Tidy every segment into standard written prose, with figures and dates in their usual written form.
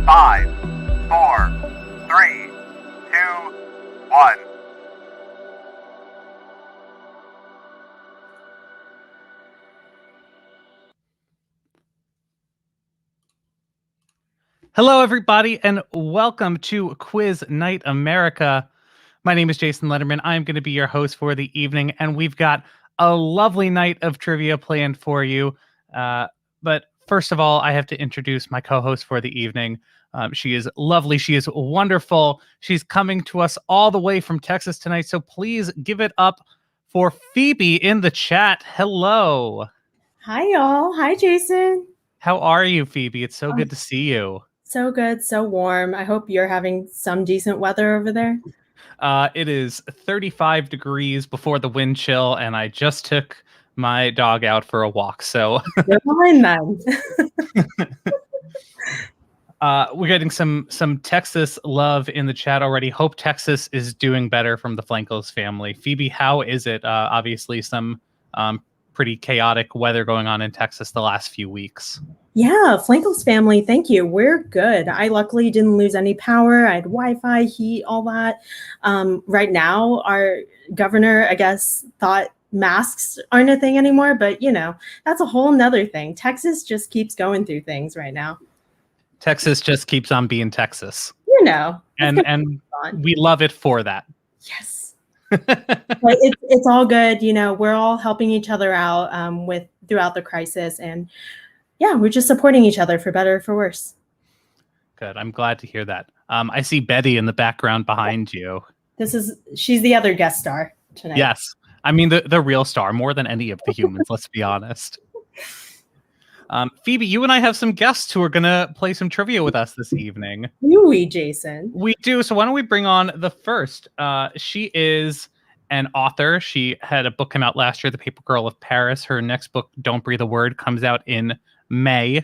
5, 4, 3, 2, 1. Hello, everybody, and welcome to Quiz Night America. My name is Jason Letterman. I'm going to be your host for the evening, and we've got a lovely night of trivia planned for you. But first of all, I have to introduce my co-host for the evening. She is lovely. She is wonderful. She's coming to us all the way from Texas tonight, so please give it up for Phoebe in the chat. Hello. Hi, y'all. Hi, Jason. How are you, Phoebe? It's so good to see you. So good, so warm. I hope you're having some decent weather over there. It is 35 degrees before the wind chill, and I just took my dog out for a walk. So you're fine then. We're getting some Texas love in the chat already. Hope Texas is doing better from the Flankos family. Phoebe, how is it? Obviously, some pretty chaotic weather going on in Texas the last few weeks. Yeah, Flankos family, thank you. We're good. I luckily didn't lose any power. I had Wi-Fi, heat, all that. Right now, our governor, I guess, thought masks aren't a thing anymore, but you know, that's a whole nother thing. Texas just keeps going through things right now. Texas just keeps on being Texas. You know. And we love it for that. Yes. But it's all good. You know, we're all helping each other out throughout the crisis, and yeah, we're just supporting each other for better or for worse. Good. I'm glad to hear that. I see Betty in the background behind you. She's the other guest star tonight. Yes. I mean, the real star, more than any of the humans, let's be honest. Phoebe, you and I have some guests who are going to play some trivia with us this evening. Do we, Jason? We do. So why don't we bring on the first? She is an author. She had a book come out last year, The Paper Girl of Paris. Her next book, Don't Breathe a Word, comes out in May.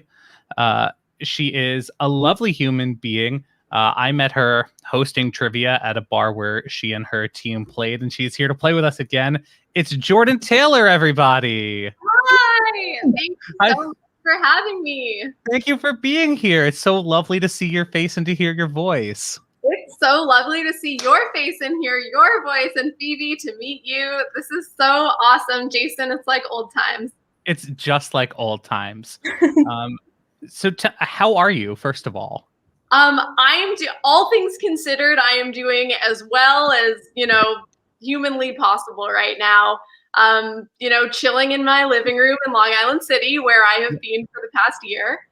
She is a lovely human being. I met her hosting trivia at a bar where she and her team played, and she's here to play with us again. It's Jordan Taylor, everybody. Hi. Thank you so much for having me. Thank you for being here. It's so lovely to see your face and to hear your voice. It's so lovely to see your face and hear your voice, and Phoebe, to meet you. This is so awesome. Jason, it's like old times. It's just like old times. So how are you, first of all? All things considered, I am doing as well as, humanly possible right now. Chilling in my living room in Long Island City, where I have been for the past year.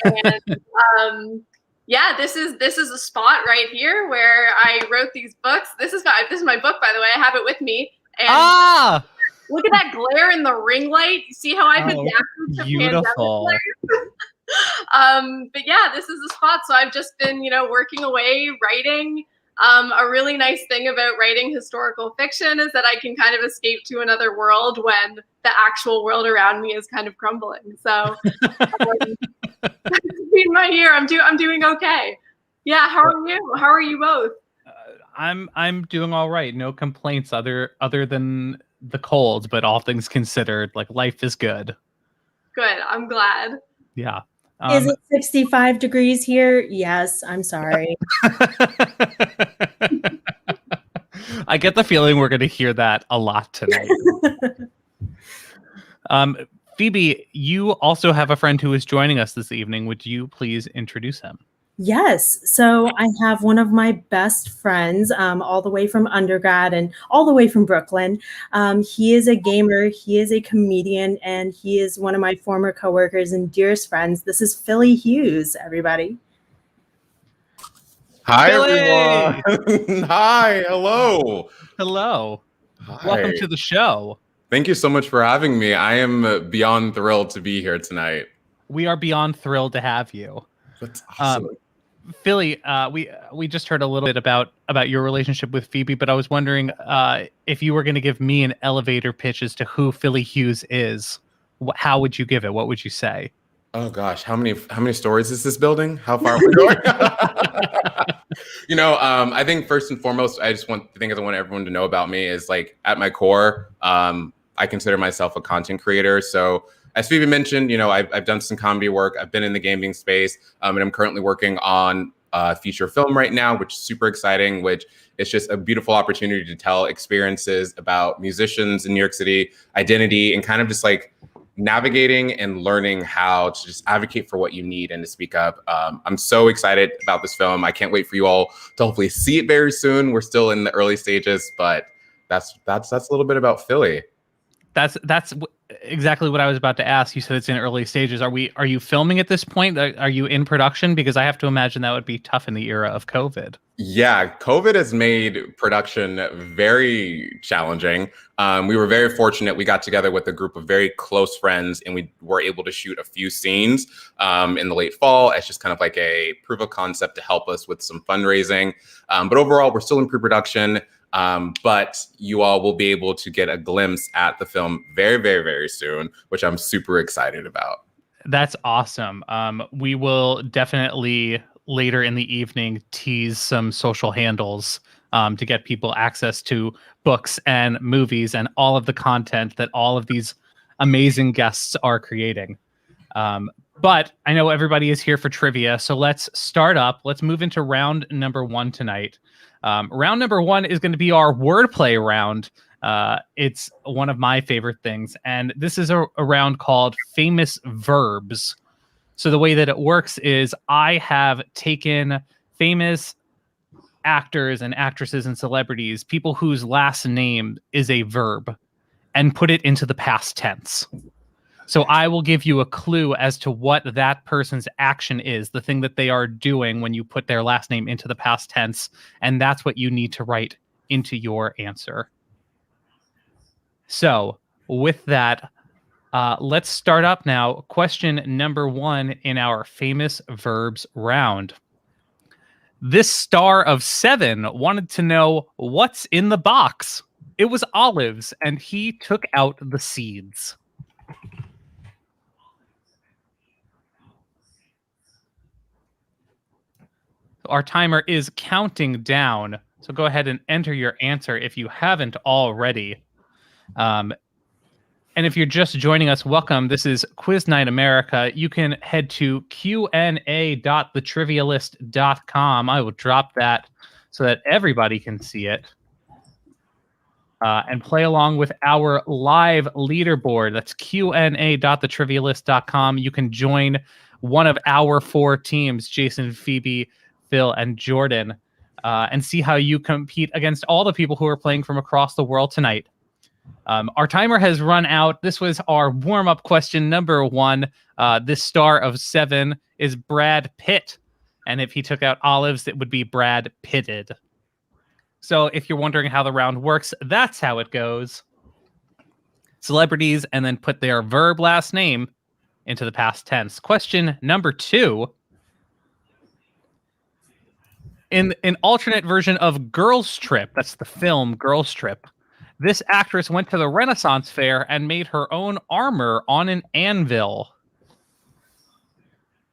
And yeah, this is a spot right here where I wrote these books. This is my book, by the way. I have it with me. And look at that glare in the ring light. You see how I've adapted to beautiful. pandemic but yeah, this is the spot. So I've just been, working away, writing. A really nice thing about writing historical fiction is that I can kind of escape to another world when the actual world around me is kind of crumbling. So in my year, I'm doing okay. Yeah. How are you? How are you both? I'm doing all right. No complaints other than the cold, but all things considered, like, life is good. Good. I'm glad. Yeah. Is it 65 degrees here? Yes. I'm sorry. I get the feeling we're going to hear that a lot tonight. Phoebe, you also have a friend who is joining us this evening. Would you please introduce him? Yes. So I have one of my best friends all the way from undergrad and all the way from Brooklyn. He is a gamer, he is a comedian, and he is one of my former coworkers and dearest friends. This is Philly Hughes, everybody. Hi, Philly! everyone. Hi. Hello. Hello. Hi. Welcome to the show. Thank you so much for having me. I am beyond thrilled to be here tonight. We are beyond thrilled to have you. That's awesome. Philly, we just heard a little bit about your relationship with Phoebe, but I was wondering if you were going to give me an elevator pitch as to who Philly Hughes is. How would you give it? What would you say? Oh gosh, how many stories is this building? How far are we going? I think first and foremost, I want everyone to know about me is, like, at my core, I consider myself a content creator. So as Phoebe mentioned, I've done some comedy work. I've been in the gaming space, and I'm currently working on a feature film right now, which is super exciting, which is just a beautiful opportunity to tell experiences about musicians in New York City, identity, and kind of just like navigating and learning how to just advocate for what you need and to speak up. I'm so excited about this film. I can't wait for you all to hopefully see it very soon. We're still in the early stages, but that's a little bit about Philly. That's exactly what I was about to ask. You said it's in early stages. Are you filming at this point? Are you in production? Because I have to imagine that would be tough in the era of COVID. Yeah, COVID has made production very challenging. We were very fortunate. We got together with a group of very close friends, and we were able to shoot a few scenes in the late fall. It's just kind of like a proof of concept to help us with some fundraising. But overall, we're still in pre-production. But you all will be able to get a glimpse at the film very, very, very soon, which I'm super excited about. That's awesome. We will definitely later in the evening tease some social handles to get people access to books and movies and all of the content that all of these amazing guests are creating. But I know everybody is here for trivia, so let's start up. Let's move into round number 1 tonight. Round number 1 is going to be our wordplay round. It's one of my favorite things, and this is a round called Famous Verbs. So the way that it works is I have taken famous actors and actresses and celebrities, people whose last name is a verb, and put it into the past tense. So I will give you a clue as to what that person's action is, the thing that they are doing when you put their last name into the past tense, and that's what you need to write into your answer. So with that, let's start up now. Question number 1 in our famous verbs round. This star of 7 wanted to know what's in the box. It was olives, and he took out the seeds. Our timer is counting down, so go ahead and enter your answer if you haven't already. And if you're just joining us, welcome. This is Quiz Night America. You can head to qna.thetrivialist.com. I will drop that so that everybody can see it. And play along with our live leaderboard. That's qna.thetrivialist.com. You can join one of our 4 teams, Jason, Phoebe, Phil, and Jordan, and see how you compete against all the people who are playing from across the world tonight. Our timer has run out. This was our warm-up question number 1. This star of 7 is Brad Pitt. And if he took out olives, it would be Brad Pitted. So if you're wondering how the round works, that's how it goes. Celebrities, and then put their verb last name into the past tense. Question number 2. In an alternate version of Girls Trip, that's the film Girls Trip, this actress went to the Renaissance Fair and made her own armor on an anvil.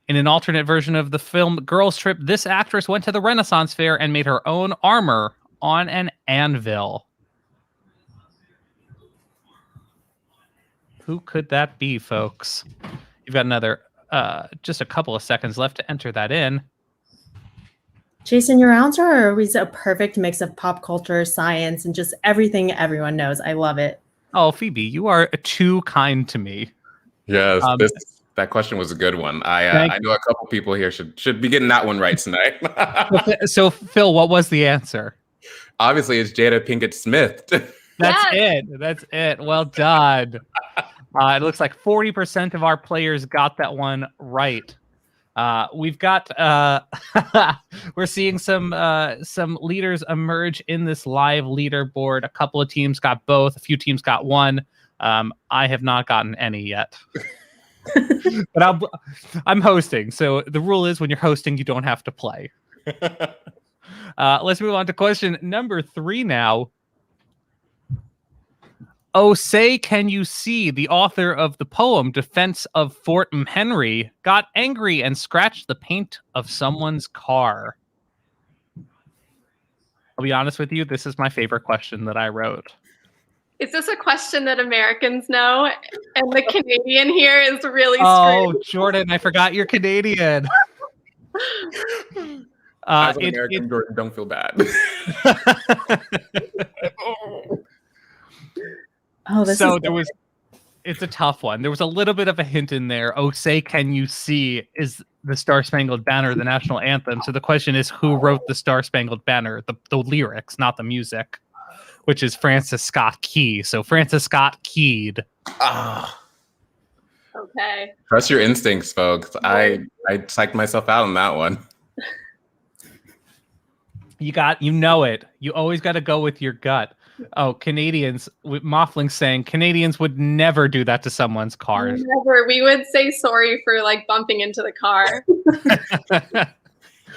In an alternate version of the film Girls Trip, this actress went to the Renaissance Fair and made her own armor on an anvil. Who could that be, folks? You've got another, just a couple of seconds left to enter that in. Jason, your answer are always a perfect mix of pop culture, science, and just everything everyone knows. I love it. Oh, Phoebe, you are too kind to me. Yes, that question was a good one. I know a couple people here should be getting that one right tonight. So, Phil, what was the answer? Obviously, it's Jada Pinkett Smith. That's it. Well done. It looks like 40% of our players got that one right. We've got we're seeing some leaders emerge in this live leaderboard. A couple of teams got both. A few teams got one. I have not gotten any yet. But I'm hosting, so the rule is when you're hosting, you don't have to play. Let's move on to question number 3 now. Oh, say, can you see, the author of the poem Defense of Fort McHenry got angry and scratched the paint of someone's car? I'll be honest with you, this is my favorite question that I wrote. Is this a question that Americans know? And the Canadian here is really Oh, screwed. Jordan, I forgot you're Canadian. As an American, Jordan, don't feel bad. Oh, this So is there was. It's a tough one. There was a little bit of a hint in there. Oh, say can you see is the Star-Spangled Banner the national anthem? So the question is, who wrote the Star-Spangled Banner? The lyrics, not the music, which is Francis Scott Key. So Francis Scott keyed. Okay. Trust your instincts, folks. I psyched myself out on that one. You know it. You always got to go with your gut. Oh, Canadians, with Moffling saying Canadians would never do that to someone's car. Never. We would say sorry for like bumping into the car.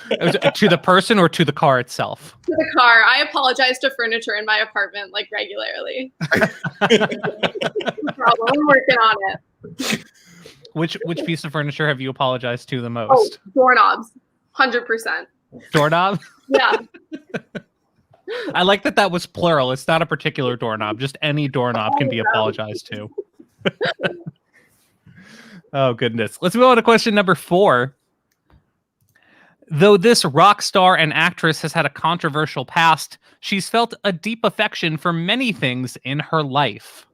To the person or to the car itself? To the car. I apologize to furniture in my apartment like regularly. No problem. I'm working on it. Which piece of furniture have you apologized to the Oh, most? doorknobs. 100%. Doorknob? Yeah. I like that was plural. It's not a particular doorknob. Just any doorknob can be apologized to. Oh, goodness. Let's move on to question number 4. Though this rock star and actress has had a controversial past, she's felt a deep affection for many things in her life.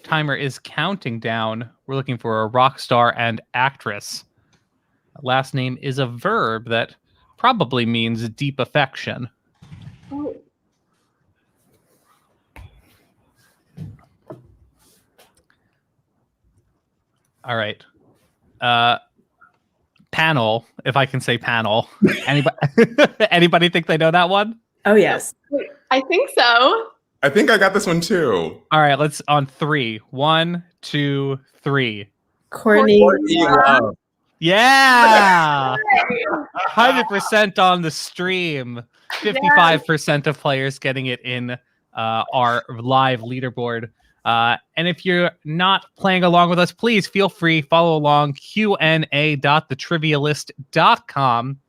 Timer is counting down. We're looking for a rock star and actress. Last name is a verb that probably means deep affection. Oh. All right. Panel, if I can say panel. Anybody think they know that one? Oh, yes. I think so. I think I got this one too. All right, let's on 3. 1, 2, 3. Courtney. Love. Yeah! 100% on the stream. 55% of players getting it in our live leaderboard. And if you're not playing along with us, please feel free, follow along, qna.thetrivialist.com.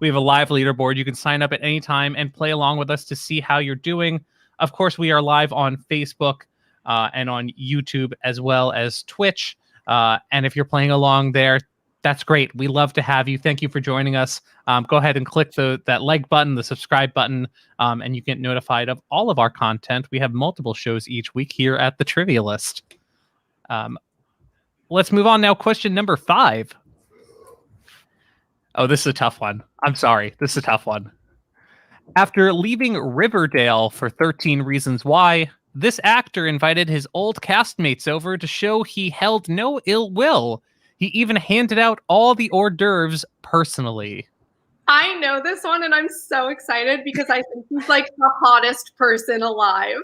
We have a live leaderboard. You can sign up at any time and play along with us to see how you're doing. Of course, we are live on Facebook and on YouTube as well as Twitch. And if you're playing along there, that's great. We love to have you. Thank you for joining us. Go ahead and click that like button, the subscribe button, and you get notified of all of our content. We have multiple shows each week here at The Trivialist. Let's move on now. Question number 5. Oh, this is a tough one. I'm sorry. This is a tough one. After leaving Riverdale for 13 Reasons Why, this actor invited his old castmates over to show he held no ill will. He even handed out all the hors d'oeuvres personally. I know this one, and I'm so excited because I think he's like the hottest person alive.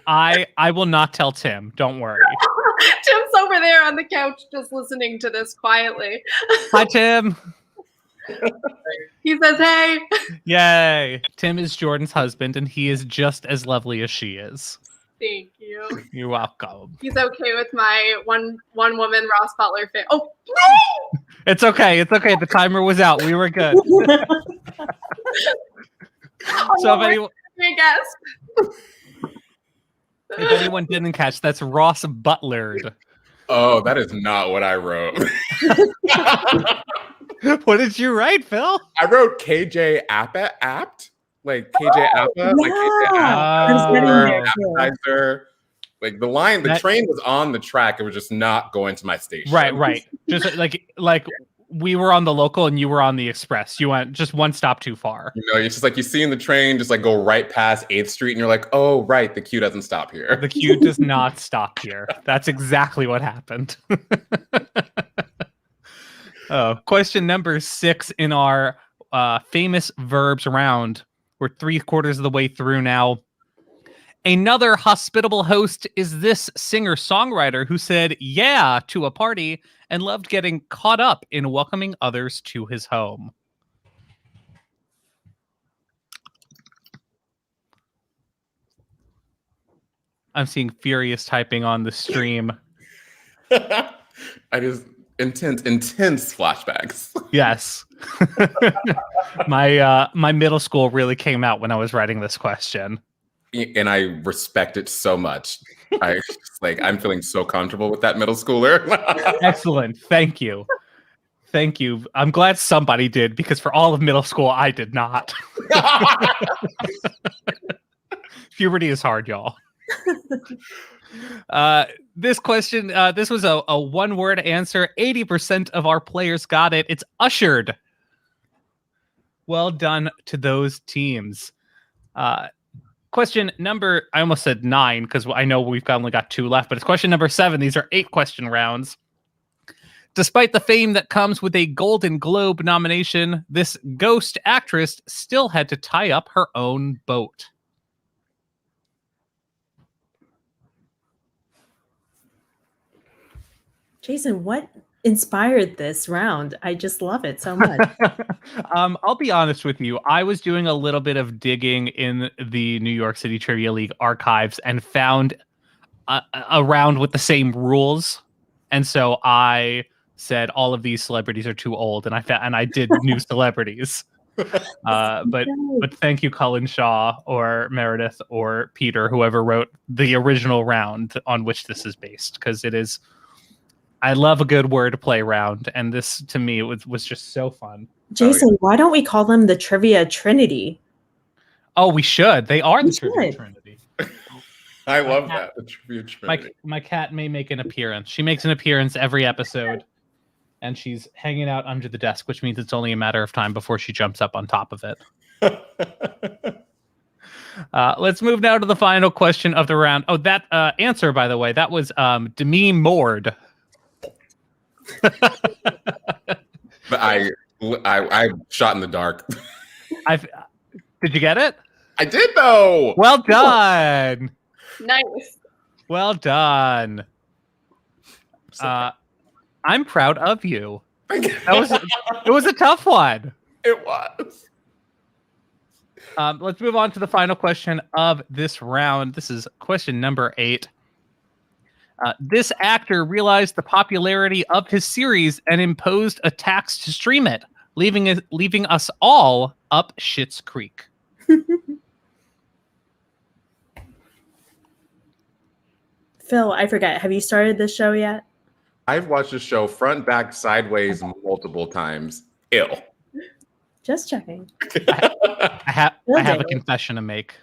I will not tell Tim. Don't worry. Tim's over there on the couch just listening to this quietly. Hi, Tim. He says, hey. Yay. Tim is Jordan's husband, and he is just as lovely as she is. Thank you. You're welcome. He's okay with my one woman Ross Butler fan. Oh, no! It's okay. It's okay. The timer was out. We were good. So if anyone didn't catch, that's Ross Butlered. Oh, that is not what I wrote. What did you write, Phil? I wrote KJ Apt. Like KJ Appa, like KJ Appa, appetizer. Like the train was on the track. It was just not going to my station. Right. Just like we were on the local and you were on the express. You went just one stop too far. You know, it's just like you see in the train, just like go right past 8th Street, and you're like, oh, right, the queue doesn't stop here. The queue does not stop here. That's exactly what happened. Question number 6 in our famous verbs round. We're 3/4 of the way through now. Another hospitable host is this singer-songwriter who said yeah to a party and loved getting caught up in welcoming others to his home. I'm seeing furious typing on the stream. It's intense flashbacks. Yes. My middle school really came out when I was writing this question. And I respect it so much. I'm feeling so comfortable with that middle schooler. Excellent. Thank you. Thank you. I'm glad somebody did, because for all of middle school, I did not. Puberty is hard, y'all. This question, this was a one-word answer. 80% of our players got it. It's ushered. Well done to those teams. Question number, I almost said 9 because I know we've only got 2 left, but it's question number 7. These are 8-question rounds. Despite the fame that comes with a Golden Globe nomination, this ghost actress still had to tie up her own boat. Jason, what inspired this round? I just love it so much. I'll be honest with you. I was doing a little bit of digging in the New York City Trivia League archives and found a round with the same rules. And so I said all of these celebrities are too old, and I did new celebrities. But thank you, Cullen Shaw or Meredith or Peter, whoever wrote the original round on which this is based, because it is. I love a good wordplay round, and this to me was just so fun. Jason, why don't we call them the Trivia Trinity? Oh, we should. They are the Trivia Trinity. I love that. The Trivia Trinity. My cat may make an appearance. She makes an appearance every episode, and she's hanging out under the desk, which means it's only a matter of time before she jumps up on top of it. Let's move now to the final question of the round. Oh, that answer, by the way, that was Demi Moore. But I shot in the dark. Did you get it? I did, though. Well done. Nice. Well done. I'm proud of you. It was a tough one. It was. Let's move on to the final question of this round. This is question number 8. This actor realized the popularity of his series and imposed a tax to stream it, leaving us all up Schitt's Creek. Phil, I forget. Have you started this show yet? I've watched the show front, back, sideways multiple times. Ill. Just checking. I have a confession to make.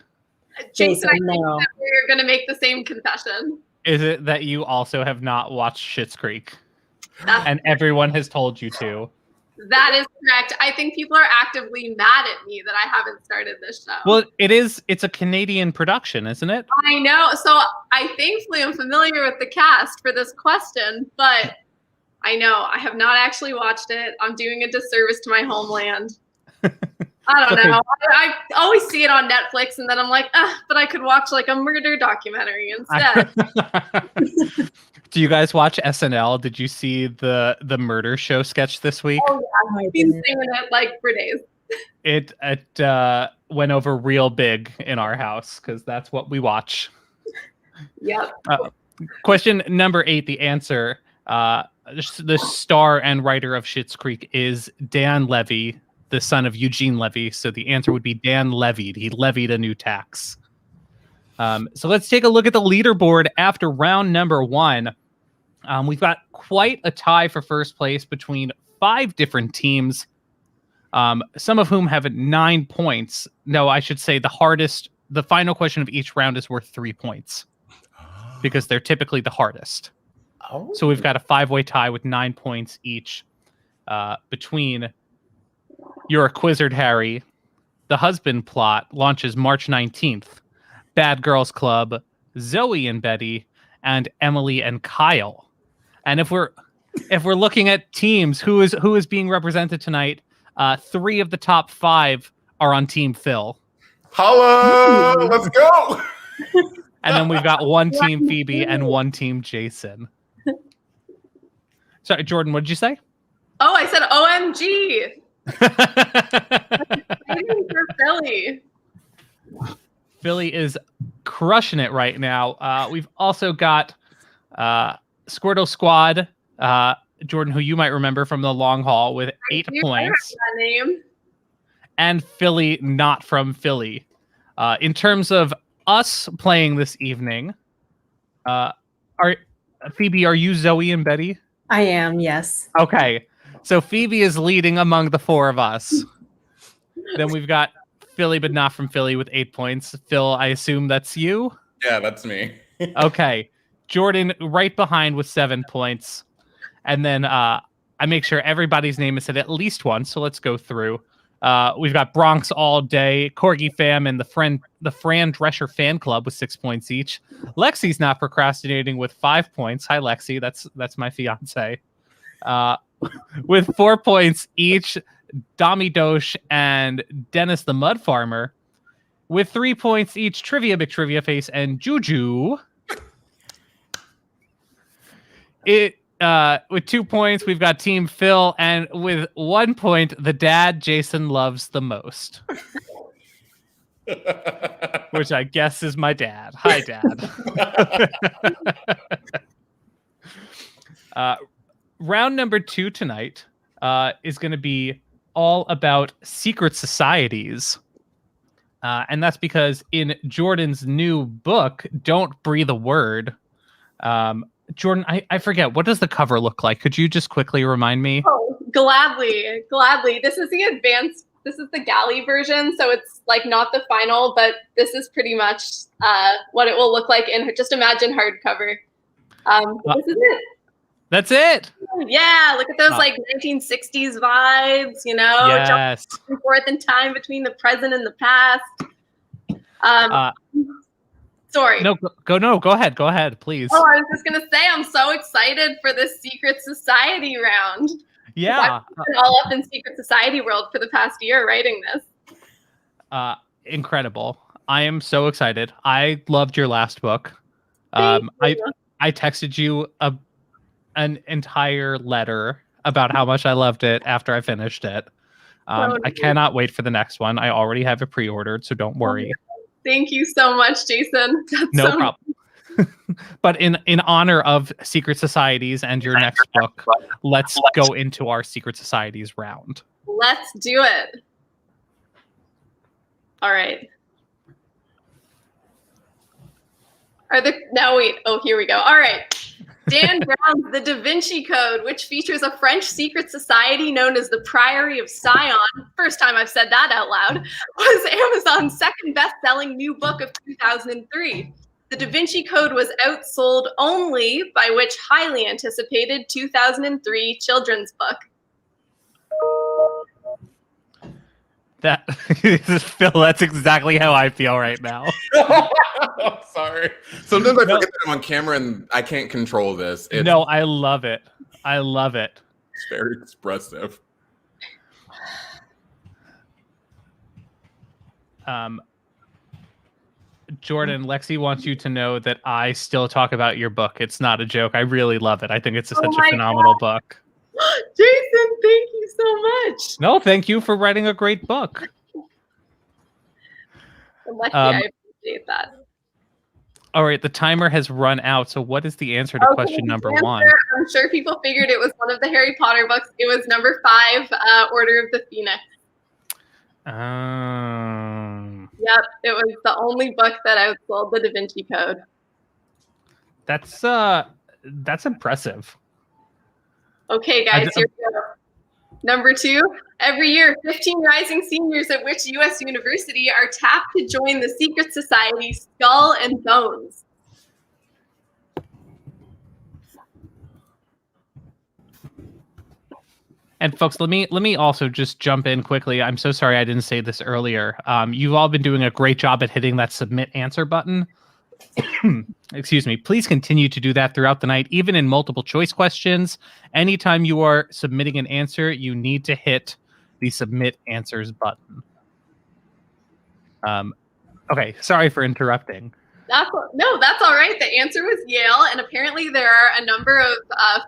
Jason, I think no. that we're going to make the same confession. Is it that you also have not watched Schitt's Creek? And everyone has told you to? That is correct. I think people are actively mad at me that I haven't started this show. Well, it's a Canadian production, isn't it? I know. So I thankfully am familiar with the cast for this question, but I know I have not actually watched it. I'm doing a disservice to my homeland. I don't know. I always see it on Netflix, and then I'm like, but I could watch like a murder documentary instead. Do you guys watch SNL? Did you see the murder show sketch this week? Oh, yeah. I've been seeing it like for days. It went over real big in our house because that's what we watch. Yep. Question number 8, the answer. The star and writer of Schitt's Creek is Dan Levy, the son of Eugene Levy. So the answer would be Dan levied. He levied a new tax. So let's take a look at the leaderboard after round number 1. We've got quite a tie for first place between 5 different teams, some of whom have 9 points. No, I should say the final question of each round is worth 3 points because they're typically the hardest. Oh. So we've got a 5-way tie with 9 points each between You're a Quizzard, Harry, The Husband Plot launches March 19th, Bad Girls Club, Zoe and Betty, and Emily and Kyle. And if we're looking at teams, who is being represented tonight, 3 of the top 5 are on Team Phil. Holla! Let's go! And then we've got 1 Team Phoebe and 1 Team Jason. Sorry, Jordan, what did you say? Oh, I said OMG. For Philly. Philly is crushing it right now. We've also got Squirtle Squad Jordan, who you might remember from the long haul, with 8 points. That name. And Philly, not from Philly. In terms of us playing this evening, Phoebe, are you Zoe and Betty? I am, yes. Okay. So Phoebe is leading among the 4 of us. Then we've got Philly, but not from Philly, with 8 points. Phil, I assume that's you? Yeah, that's me. Okay. Jordan right behind with 7 points. And then I make sure everybody's name is said at least once. So let's go through. We've got Bronx all day, Corgi Fam, and the Fran Drescher fan club with 6 points each. Lexi's not procrastinating with 5 points. Hi, Lexi. That's my fiance. With 4 points each, Dami Dosh and Dennis the Mud Farmer. With 3 points each, Trivia McTrivia Face and Juju. With 2 points, we've got Team Phil, and with 1 point, the dad Jason loves the most. Which I guess is my dad. Hi, Dad. Round number 2 tonight is going to be all about secret societies. And that's because in Jordan's new book, Don't Breathe a Word, Jordan, I forget, what does the cover look like? Could you just quickly remind me? Oh, gladly. This is the galley version, so it's like not the final, but this is pretty much what it will look like in, just imagine hardcover. This is it. That's it. Yeah, look at those like 1960s vibes, Yes. Jumping back and forth in time between the present and the past. Sorry. No, go ahead, please. Oh, I was just gonna say I'm so excited for this secret society round. Yeah. I've been all up in secret society world for the past year writing this. Incredible. I am so excited. I loved your last book. I texted you an entire letter about how much I loved it after I finished it. I cannot wait for the next one. I already have it pre-ordered, so don't worry. Thank you so much, Jason. No problem. But in honor of secret societies and your next book, let's go into our secret societies round. Let's do it. All right. Here we go. All right. Dan Brown's The Da Vinci Code, which features a French secret society known as the Priory of Sion, first time I've said that out loud, was Amazon's second best-selling new book of 2003. The Da Vinci Code was outsold only by which highly anticipated 2003 children's book. Phil, that's exactly how I feel right now. Sorry. Sometimes I forget that I'm on camera and I can't control this. No, I love it. It's very expressive. Jordan, Lexi wants you to know that I still talk about your book. It's not a joke. I really love it. I think it's such a phenomenal book. Jason, thank you so much. No, thank you for writing a great book. Lexi, I appreciate that. All right, the timer has run out. So what is the answer to question number 1? I'm sure people figured it was one of the Harry Potter books. It was number 5, Order of the Phoenix. Yep, it was the only book that outsold the Da Vinci Code. That's impressive. Okay, guys, here we go. Number 2, every year, 15 rising seniors at which U.S. university are tapped to join the secret society Skull and Bones? And folks, let me also just jump in quickly. I'm so sorry I didn't say this earlier. You've all been doing a great job at hitting that submit answer button. Excuse me. Please continue to do that throughout the night, even in multiple choice questions. Anytime you are submitting an answer, you need to hit the submit answers button. Okay, sorry for interrupting. That's all right. The answer was Yale, and apparently there are a number of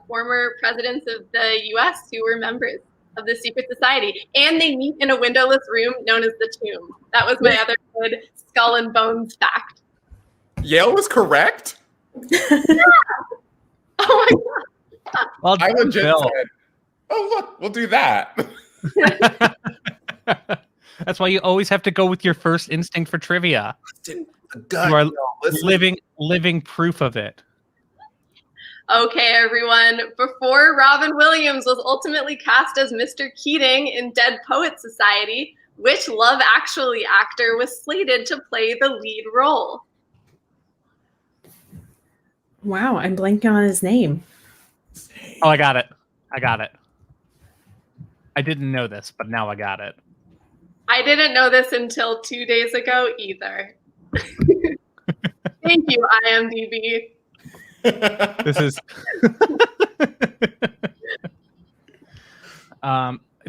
former presidents of the U.S. who were members of the secret society, and they meet in a windowless room known as the Tomb. That was my other good Skull and Bones fact. Yale was correct? Yeah. Oh my god. Well I done, legit Phil. said, "Oh look, we'll do that." That's why you always have to go with your first instinct for trivia. The You gut, are yo, listen. living proof of it. Okay, everyone. Before Robin Williams was ultimately cast as Mr. Keating in Dead Poets Society, which Love Actually actor was slated to play the lead role? Wow, I'm blanking on his name. Oh, I got it. I didn't know this, but now I got it. I didn't know this until 2 days ago either. Thank you, IMDb. This is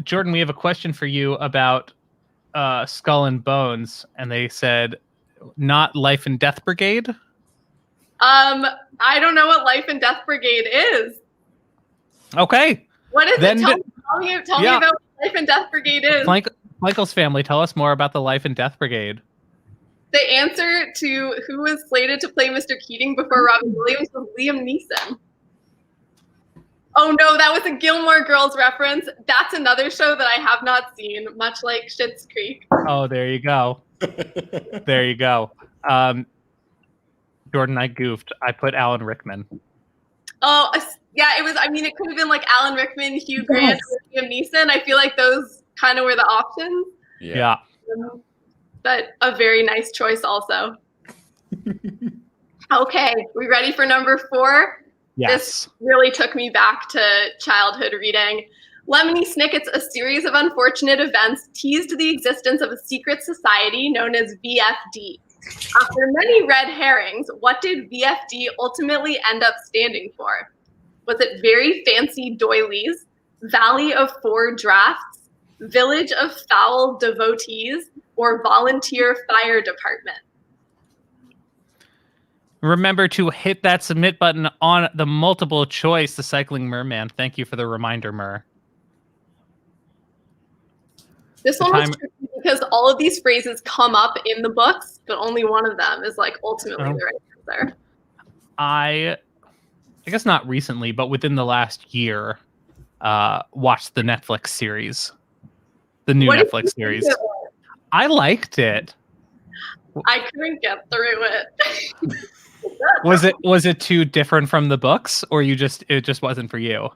Jordan, we have a question for you about Skull and Bones, and they said not Life and Death Brigade. I don't know what Life and Death Brigade is. Okay. What is Then it? Tell me about what Life and Death Brigade is. Michael's family, tell us more about the Life and Death Brigade. The answer to who was slated to play Mr. Keating before Robin Williams was Liam Neeson. Oh no, that was a Gilmore Girls reference. That's another show that I have not seen, much like Schitt's Creek. Oh, there you go. There you go. Jordan, I goofed. I put Alan Rickman. Oh, yeah, it was. I mean, it could have been like Alan Rickman, Hugh Grant, or Liam Neeson. I feel like those kind of were the options. Yeah. But a very nice choice also. Okay, we ready for number 4? Yes. This really took me back to childhood reading. Lemony Snicket's A Series of Unfortunate Events teased the existence of a secret society known as VFD. After many red herrings, what did VFD ultimately end up standing for? Was it Very Fancy Doilies, Valley of Four Drafts, Village of Foul Devotees, or Volunteer Fire Department? Remember to hit that submit button on the multiple choice, the Cycling Merman. Thank you for the reminder, Mer. This one was tricky because all of these phrases come up in the books, but only one of them is like ultimately the right answer. I guess not recently, but within the last year, watched the Netflix series. The new Netflix series. I liked it. I couldn't get through it. Was it too different from the books, or it just wasn't for you?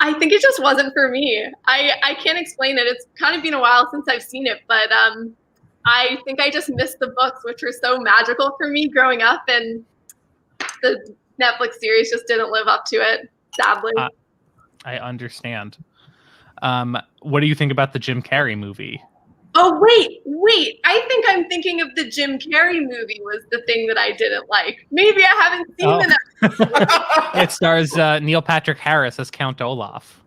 I think it just wasn't for me. I can't explain it. It's kind of been a while since I've seen it, but I think I just missed the books, which were so magical for me growing up, and the Netflix series just didn't live up to it, sadly. I understand. What do you think about the Jim Carrey movie? Oh, wait. I think I'm thinking of the Jim Carrey movie was the thing that I didn't like. Maybe I haven't seen it. It stars Neil Patrick Harris as Count Olaf.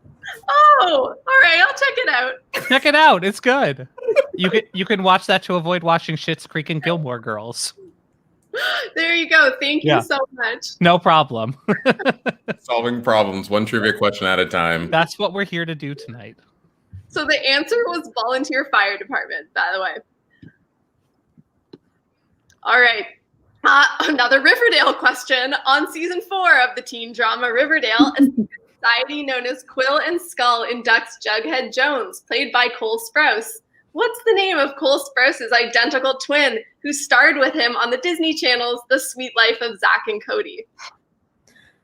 Oh, all right. I'll check it out. Check it out. It's good. You can watch that to avoid watching Schitt's Creek and Gilmore Girls. There you go. Thank you so much. No problem. Solving problems, one trivia question at a time. That's what we're here to do tonight. So the answer was Volunteer Fire Department, by the way. All right. Another Riverdale question. On season 4 of the teen drama Riverdale, a society known as Quill and Skull inducts Jughead Jones, played by Cole Sprouse. What's the name of Cole Sprouse's identical twin who starred with him on the Disney Channel's The Sweet Life of Zack and Cody?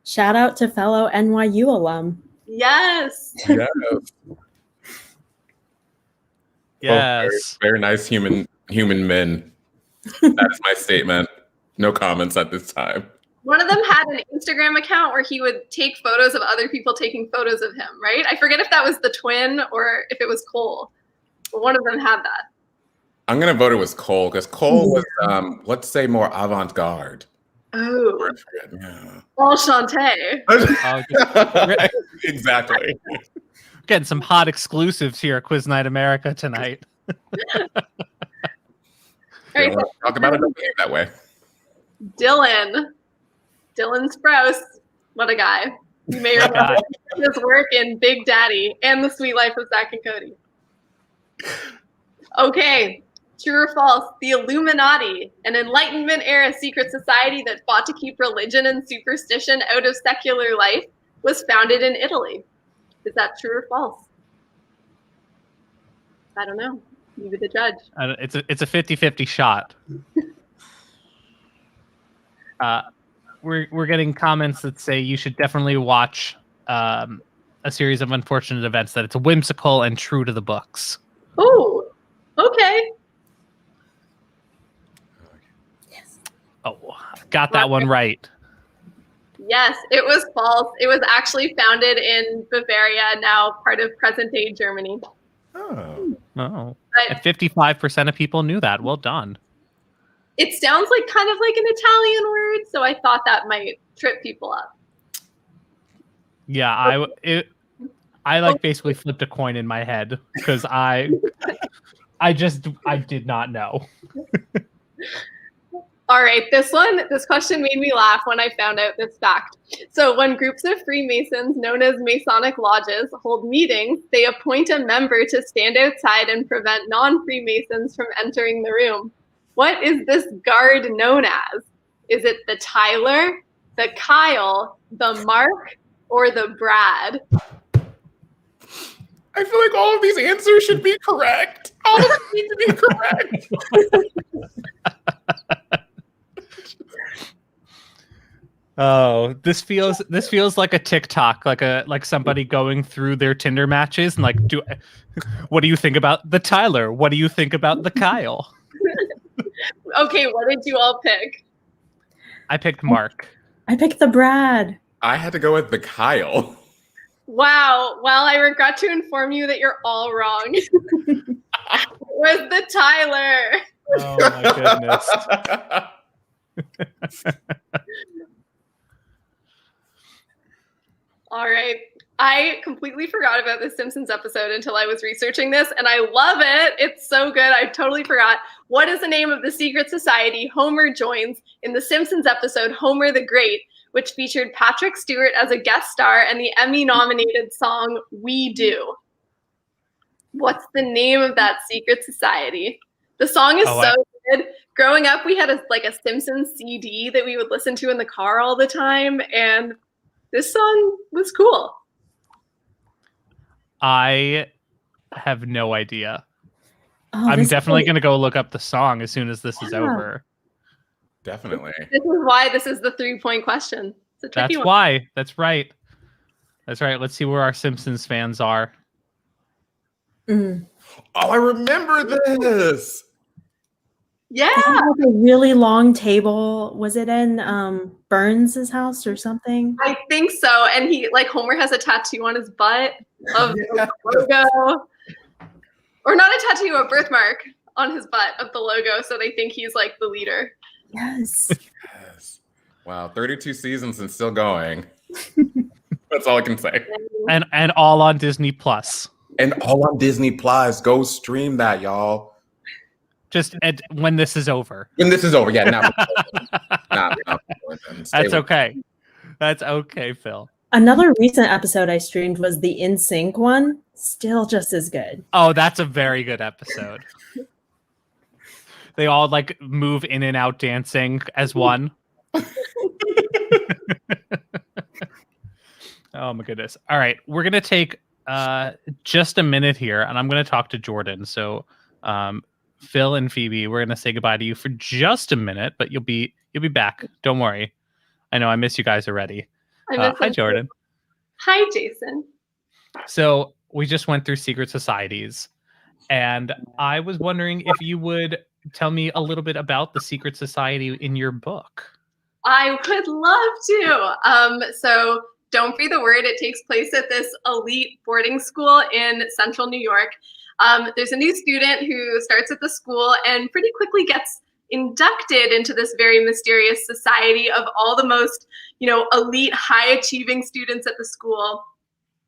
Shout out to fellow NYU alum. Yes. Yes. Yes. Very nice human men. That's my statement. No comments at this time. One of them had an Instagram account where he would take photos of other people taking photos of him, right? I forget if that was the twin or if it was Cole. But one of them had that. I'm going to vote it was Cole, because Cole was, let's say, more avant-garde. Oh. Yeah. Enchanté. Exactly. Getting some hot exclusives here at Quiz Night America tonight. Right, so talk about it that way. Dylan Sprouse. What a guy. You may remember his work in Big Daddy and The Sweet Life of Zack and Cody. Okay, true or false? The Illuminati, an Enlightenment-era secret society that fought to keep religion and superstition out of secular life, was founded in Italy. Is that true or false? I don't know. You be the judge. It's a 50-50 shot. We're getting comments that say you should definitely watch a series of unfortunate events, that it's whimsical and true to the books. Oh, okay. Oh, got that one right. Yes, it was false. It was actually founded in Bavaria, now part of present-day Germany. Oh. Oh. And 55% of people knew that. Well done. It sounds like kind of like an Italian word, so I thought that might trip people up. Yeah, I like basically flipped a coin in my head because I did not know. All right, this question made me laugh when I found out this fact. So when groups of Freemasons, known as Masonic lodges, hold meetings, they appoint a member to stand outside and prevent non-Freemasons from entering the room. What is this guard known as? Is it the Tyler, the Kyle, the Mark, or the Brad? I feel like all of these answers should be correct. All of them need to be correct. Oh, this feels like a TikTok, like somebody going through their Tinder matches and like, what do you think about the Tyler? What do you think about the Kyle? Okay, what did you all pick? I picked Mark. I picked the Brad. I had to go with the Kyle. Wow. Well, I regret to inform you that you're all wrong. It was the Tyler. Oh my goodness. All right. I completely forgot about the Simpsons episode until I was researching this, and I love it. It's so good. I totally forgot. What is the name of the secret society Homer joins in the Simpsons episode Homer the Great, which featured Patrick Stewart as a guest star and the Emmy-nominated song We Do? What's the name of that secret society? The song is good. Growing up, we had a Simpsons CD that we would listen to in the car all the time, and this song was cool. I have no idea. Oh, I'm definitely going to go look up the song as soon as this is over. Definitely. This is why this is the 3-point question. It's a tricky That's one. why. That's right. That's right. Let's see where our Simpsons fans are. Mm. Oh, I remember this. Yeah. They had, like, a really long table. Was it in Burns' house or something? I think so. And Homer has a tattoo on his butt of the logo. Or not a tattoo, a birthmark on his butt of the logo. So they think he's like the leader. Yes. Yes. Wow, 32 seasons and still going. That's all I can say. And all on Disney Plus. And all on Disney Plus. Go stream that, y'all. Just when this is over. When this is over, yeah. Not That's okay. That's okay, Phil. Another recent episode I streamed was the In Sync one. Still just as good. Oh, that's a very good episode. They all move in and out dancing as one. Oh my goodness. All right. We're going to take just a minute here and I'm going to talk to Jordan. So Phil and Phoebe, we're going to say goodbye to you for just a minute, but you'll be back. Don't worry. I know I miss you guys already. Hi, Jordan. Hi, Jason. So we just went through secret societies, and I was wondering if you would tell me a little bit about the secret society in your book. I would love to. So Don't Breathe a Word. It takes place at this elite boarding school in central New York. There's a new student who starts at the school and pretty quickly gets inducted into this very mysterious society of all the most, elite, high-achieving students at the school.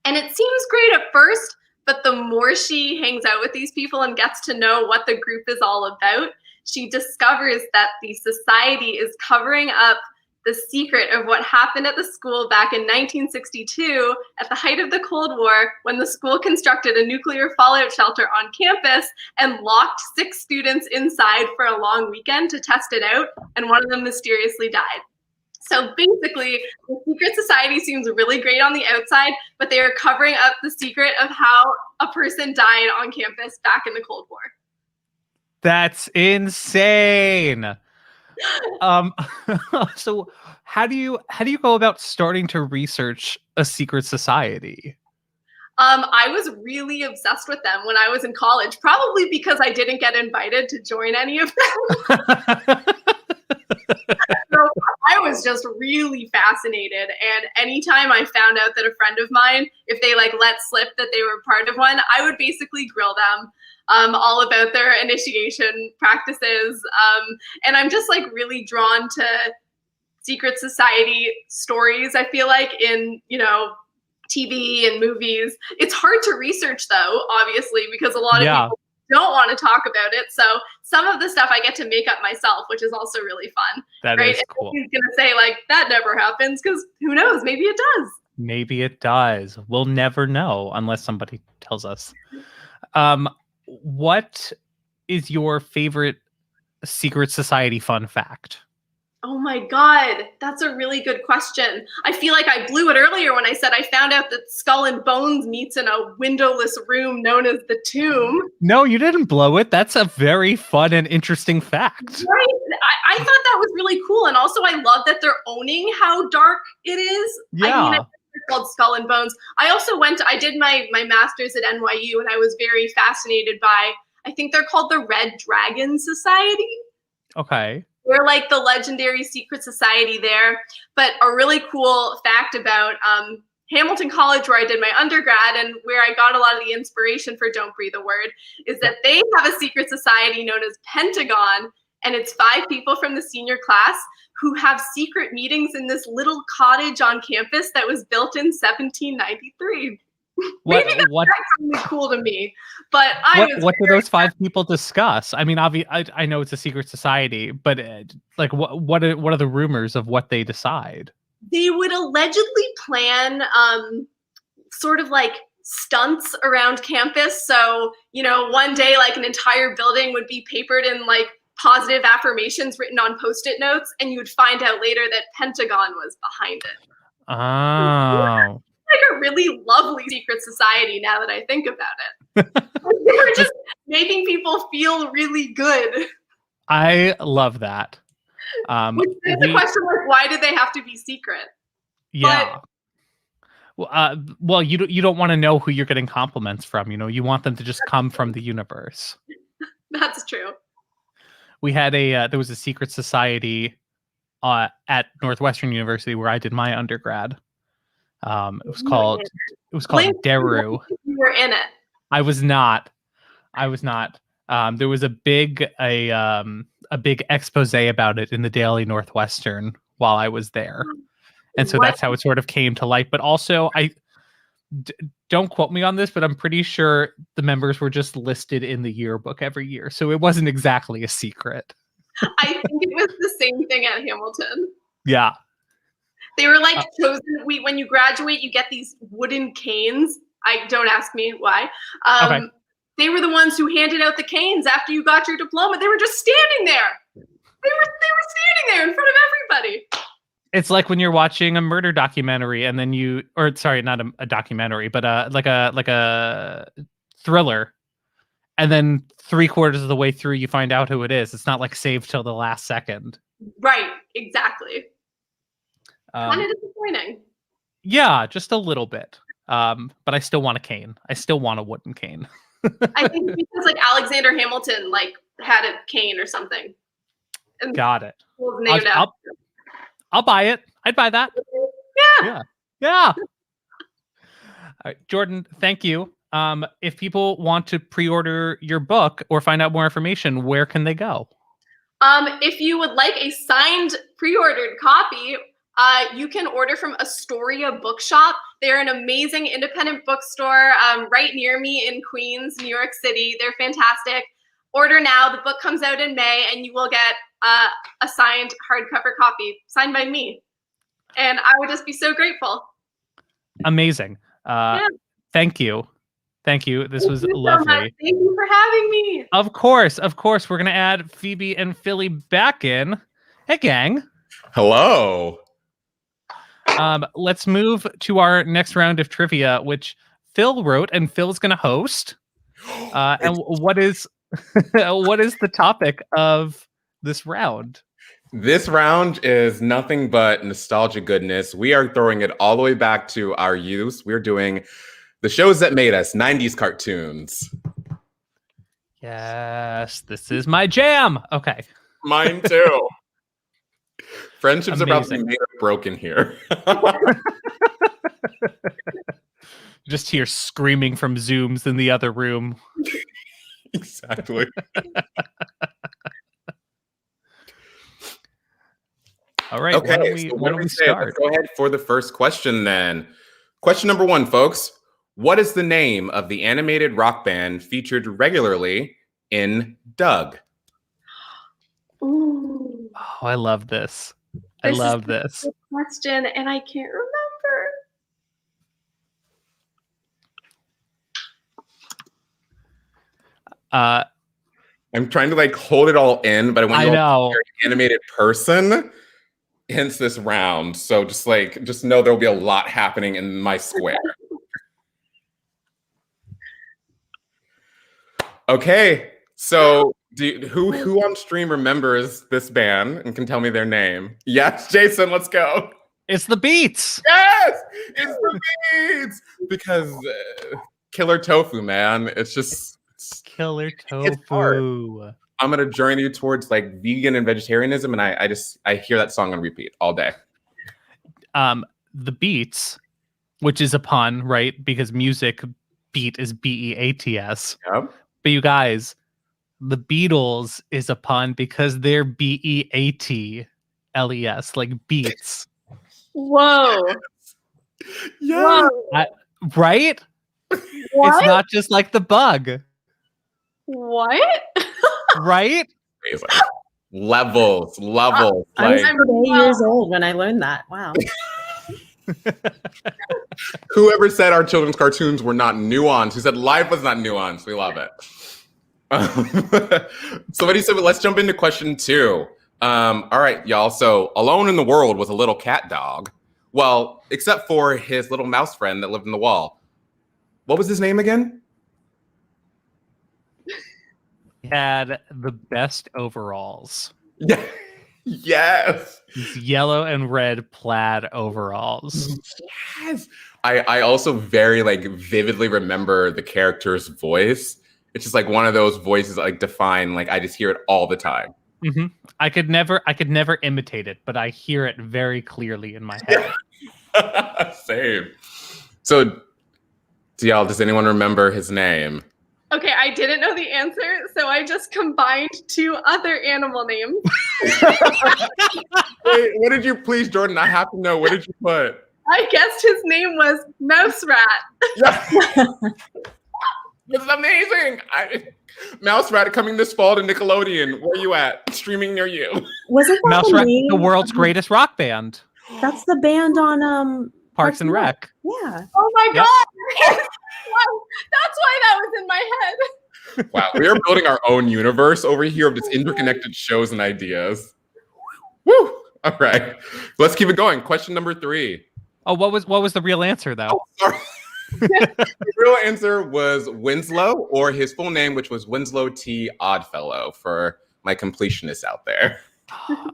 And it seems great at first, but the more she hangs out with these people and gets to know what the group is all about, she discovers that the society is covering up the secret of what happened at the school back in 1962 at the height of the Cold War, when the school constructed a nuclear fallout shelter on campus and locked 6 students inside for a long weekend to test it out, and one of them mysteriously died. So basically, the secret society seems really great on the outside, but they are covering up the secret of how a person died on campus back in the Cold War. That's insane. So how do you go about starting to research a secret society? I was really obsessed with them when I was in college, probably because I didn't get invited to join any of them. So I was just really fascinated. And anytime I found out that a friend of mine, if they like let slip that they were part of one, I would basically grill them all about their initiation practices. And I'm just like really drawn to secret society stories, I feel like, in, you know, TV and movies. It's hard to research though, obviously, because a lot of people don't want to talk about it. So some of the stuff I get to make up myself, which is also really fun. That is cool. He's going to say like, that never happens, because who knows, maybe it does. Maybe it does. We'll never know unless somebody tells us. What is your favorite secret society fun fact? Oh my God, that's a really good question. I feel like I blew it earlier when I said I found out that Skull and Bones meets in a windowless room known as the Tomb. No, you didn't blow it. That's a very fun and interesting fact. Right. I thought that was really cool. And also I love that they're owning how dark it is. Yeah. I mean, it's called Skull and Bones. I also I did my master's at NYU, and I was very fascinated by, I think they're called the Red Dragon Society. Okay. We're like the legendary secret society there. But a really cool fact about Hamilton College, where I did my undergrad and where I got a lot of the inspiration for Don't Breathe a Word, is that they have a secret society known as Pentagon. And it's 5 people from the senior class who have secret meetings in this little cottage on campus that was built in 1793. Maybe that's really cool to me, but what do those 5 people discuss? I mean, I know it's a secret society, but like, what are the rumors of what they decide? They would allegedly plan sort of like stunts around campus. So, you know, one day like an entire building would be papered in like positive affirmations written on Post-it notes, and you would find out later that Pentagon was behind it. Oh. Like a really lovely secret society now that I think about it. They were just making people feel really good. I love that. Which is the question, like, why did they have to be secret? Yeah. Well, you don't want to know who you're getting compliments from. You know, you want them to just come from the universe. That's true. We had there was a secret society at Northwestern University where I did my undergrad. It was called Deru. You were in it. I was not. There was a big expose about it in the Daily Northwestern while I was there. And so that's how it sort of came to light. But also, don't quote me on this, but I'm pretty sure the members were just listed in the yearbook every year. So it wasn't exactly a secret. I think it was the same thing at Hamilton. Yeah. They were like chosen. When you graduate, you get these wooden canes. Don't ask me why. Okay. They were the ones who handed out the canes after you got your diploma. They were just standing there. They were standing there in front of everybody. It's like when you're watching a murder documentary and then not a documentary, but like a thriller. And then 3/4 of the way through, you find out who it is. It's not like saved till the last second. Right. Exactly. Kind of disappointing. Yeah, just a little bit. But I still want a cane. I still want a wooden cane. I think because like Alexander Hamilton like had a cane or something. And got it. Was named after. I'll buy it. I'd buy that. Yeah. All right, Jordan, thank you. If people want to pre-order your book or find out more information, where can they go? If you would like a signed pre-ordered copy, you can order from Astoria Bookshop. They're an amazing independent bookstore right near me in Queens, New York City. They're fantastic. Order now. The book comes out in May, and you will get a signed hardcover copy, signed by me. And I would just be so grateful. Amazing. Thank you. This was lovely. So much. Thank you for having me. Of course. We're going to add Phoebe and Philly back in. Hey, gang. Hello. Let's move to our next round of trivia, which Phil wrote, and Phil's going to host. And what is the topic of this round? This round is nothing but nostalgia goodness. We are throwing it all the way back to our youth. We're doing the shows that made us, 90s cartoons. Yes, this is my jam. Okay. Mine too. Friendships Amazing. are about to be made or broken here. Just hear screaming from Zooms in the other room. Exactly. All right. Okay, Why don't we start? Let's go ahead for the first question then. Question number 1, folks. What is the name of the animated rock band featured regularly in Doug? Ooh, Oh, I love this. I This is love this. good question, and I can't remember. I'm trying to like hold it all in, but I want I to know. an animated person. Hence this round. So just know there'll be a lot happening in my square. Okay. So who on stream remembers this band and can tell me their name? Yes, Jason, let's go. It's the Beats. Yes, it's the Beats. Because Killer Tofu, man. It's Killer It's hard. Tofu. I'm gonna journey you towards like vegan and vegetarianism, and I hear that song on repeat all day. The Beats, which is a pun, right? Because music beat is BEATS. Yep. But you guys, the Beatles is a pun because they're BEATLES, like beats. Whoa. Yeah. Whoa. Right? What? It's not just like the bug, What? right? Amazing. Levels. I was Like, 8 years old when I learned that. Wow. whoever said our children's cartoons were not nuanced, who said life was not nuanced, we love it. Somebody said, let's jump into question 2. All right, y'all. So, alone in the world was a little cat dog. Well, except for his little mouse friend that lived in the wall. What was his name again? He had the best overalls. Yeah. Yes. These yellow and red plaid overalls. Yes. I also very like vividly remember the character's voice. It's just like one of those voices that, like define, like I just hear it all the time. Mm-hmm. I could never imitate it, but I hear it very clearly in my head. Same. So, y'all, does anyone remember his name? Okay, I didn't know the answer, so I just combined 2 other animal names. Wait, what did you please, Jordan? I have to know. What did you put? I guessed his name was Mouse Rat. Yeah. This is amazing. Mouse Rat coming this fall to Nickelodeon. Where you at? Streaming near you. Wasn't that Mouse the Rat, name? the world's greatest rock band, That's the band on Parks and Rec. Yeah. Oh my Yep. god! Wow, that's why that was in my head. Wow, we are building our own universe over here of just interconnected shows and ideas. Woo! All right, let's keep it going. Question number 3. Oh, what was the real answer though? Oh, sorry. The real answer was Winslow, or his full name, which was Winslow T. Oddfellow, for my completionists out there.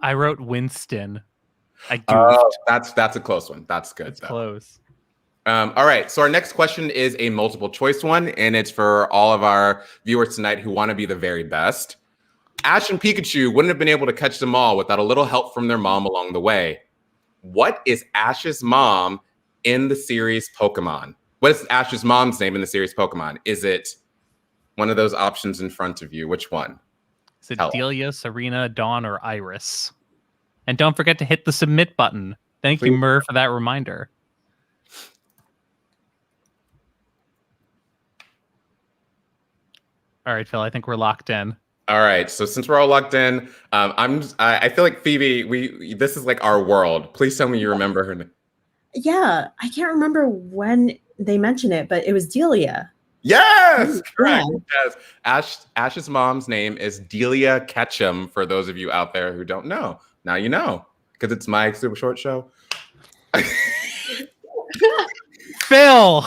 I wrote Winston. I goofed. That's a close one. That's good. It's though. close. All right, so our next question is a multiple choice one, and it's for all of our viewers tonight who want to be the very best. Ash and Pikachu wouldn't have been able to catch them all without a little help from their mom along the way. What is Ash's mom in the series Pokemon? What is Ash's mom's name in the series Pokemon? Is it one of those options in front of you? Which one? Is it Tell 'em. Delia, Serena, Dawn, or Iris? And don't forget to hit the submit button. Thank you, Please. Mur, for that reminder. All right, Phil, I think we're locked in. All right, so since we're all locked in, I feel like Phoebe, this is like our world. Please tell me you remember her name. Yeah. I can't remember when they mentioned it, but it was Delia. Yes, correct. Yeah. Yes, Ash's mom's name is Delia Ketchum. For those of you out there who don't know, now you know because it's my super short show. Phil.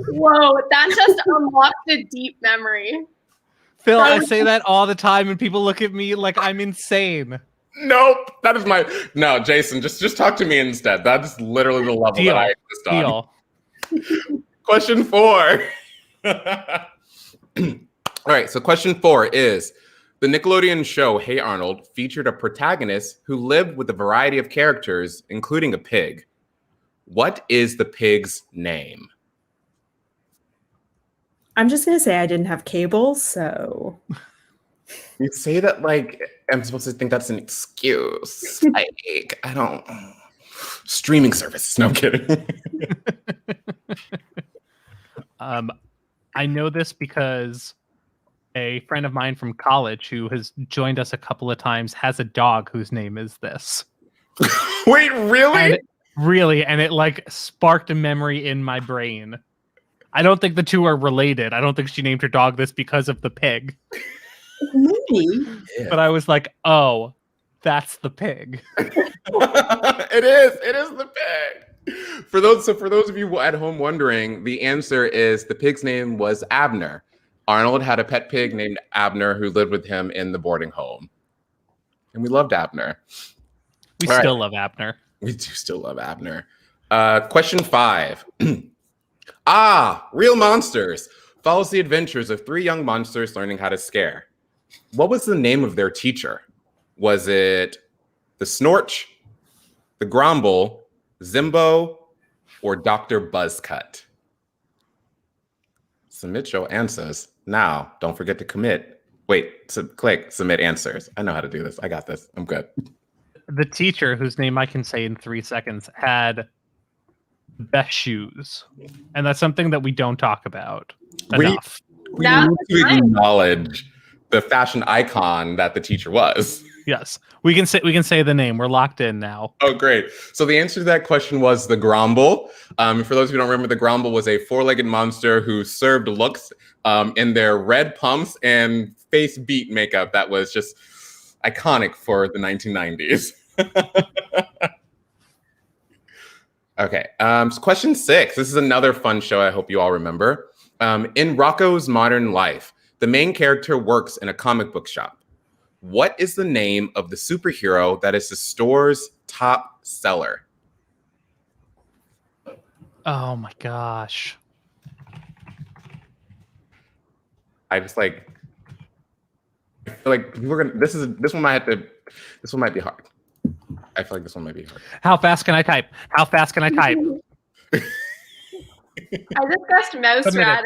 Whoa, that just unlocked a deep memory. Phil, I say that all the time, and people look at me like I'm insane. Nope. That is no, Jason, just talk to me instead. That's literally the level that I exist on. Deal. Question 4. All right, so question 4 is, the Nickelodeon show Hey Arnold featured a protagonist who lived with a variety of characters, including a pig. What is the pig's name? I'm just going to say I didn't have cable, so... You say that like I'm supposed to think that's an excuse. I don't... Streaming services. No, I'm kidding. I know this because a friend of mine from college who has joined us a couple of times has a dog whose name is this. Wait, really? And it like sparked a memory in my brain. I don't think the two are related. I don't think she named her dog this because of the pig. Maybe. But I was like, oh, that's the pig. It is the pig. For those of you at home wondering, the answer is the pig's name was Abner. Arnold had a pet pig named Abner who lived with him in the boarding home. And we loved Abner. We still love Abner. We do still love Abner. Question 5. Real Monsters follows the adventures of 3 young monsters learning how to scare. What was the name of their teacher? Was it the Snorch, the Grumble, Zimbo, or Dr. Buzzcut? Submit your answers now. Don't forget to commit. Click submit answers. I know how to do this. I got this. I'm good. The teacher, whose name I can say in 3 seconds, had the best shoes. And that's something that we don't talk about enough. We need to acknowledge the fashion icon that the teacher was. Yes. We can say the name. We're locked in now. Oh, great. So the answer to that question was the Grumble. For those who don't remember, the Grumble was a 4-legged monster who served looks in their red pumps and face beat makeup that was just iconic for the 1990s. Okay. So question 6. This is another fun show I hope you all remember. In Rocko's Modern Life, the main character works in a comic book shop. What is the name of the superhero that is the store's top seller? Oh my gosh. I feel like we're gonna. This one might be hard. I feel like this one might be hard. How fast can I type? I just pressed mouse rat.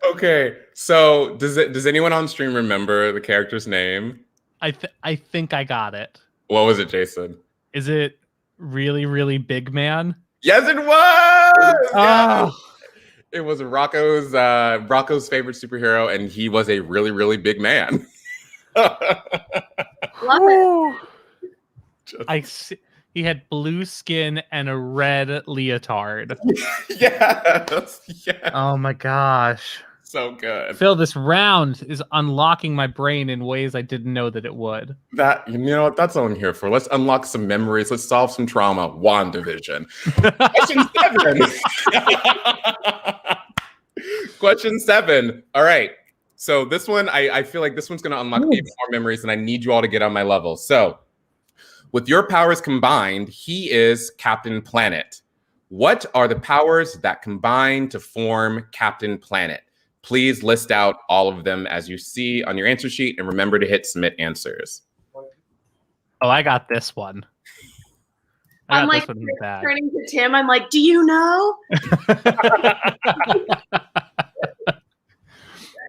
Okay, so does anyone on stream remember the character's name? I think I got it. What was it, Jason? Is it really, really big man? Yes, it was. Oh. Yeah. It was Rocco's favorite superhero, and he was a really, really big man. Love it. I see. He had blue skin and a red leotard. Yes. Oh my gosh. So good. Phil, this round is unlocking my brain in ways I didn't know that it would. You know what? That's all I'm here for. Let's unlock some memories. Let's solve some trauma. WandaVision. Question 7. Question 7. All right. So this one, I feel like this one's going to unlock even more memories, and I need you all to get on my level. So with your powers combined, he is Captain Planet. What are the powers that combine to form Captain Planet? Please list out all of them as you see on your answer sheet, and remember to hit submit answers. Oh, I got this one. I'm like turning to Tim. I'm like, do you know?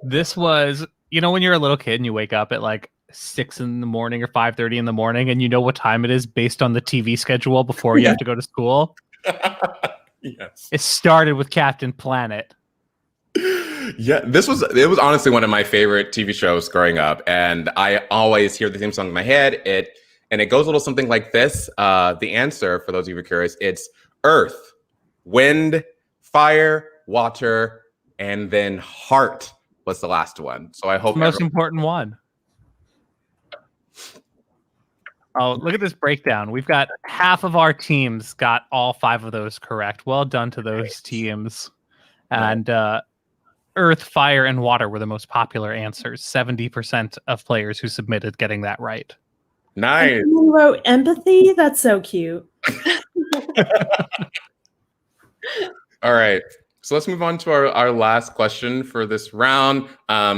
This was, when you're a little kid and you wake up at like 6 in the morning or 5:30 in the morning, and you know what time it is based on the TV schedule before you have to go to school. Yes. It started with Captain Planet. Yeah, it was honestly one of my favorite TV shows growing up, and I always hear the theme song in my head. It goes a little something like this. The answer, for those of you who are curious, it's Earth, Wind, Fire, Water, and then Heart was the last one. So I hope the most important one. Oh, look at this breakdown. We've got half of our teams got all 5 of those correct. Well done to those teams. And Earth, Fire, and Water were the most popular answers. 70% of players who submitted getting that right. Nice. You wrote empathy? That's so cute. All right. So let's move on to our last question for this round.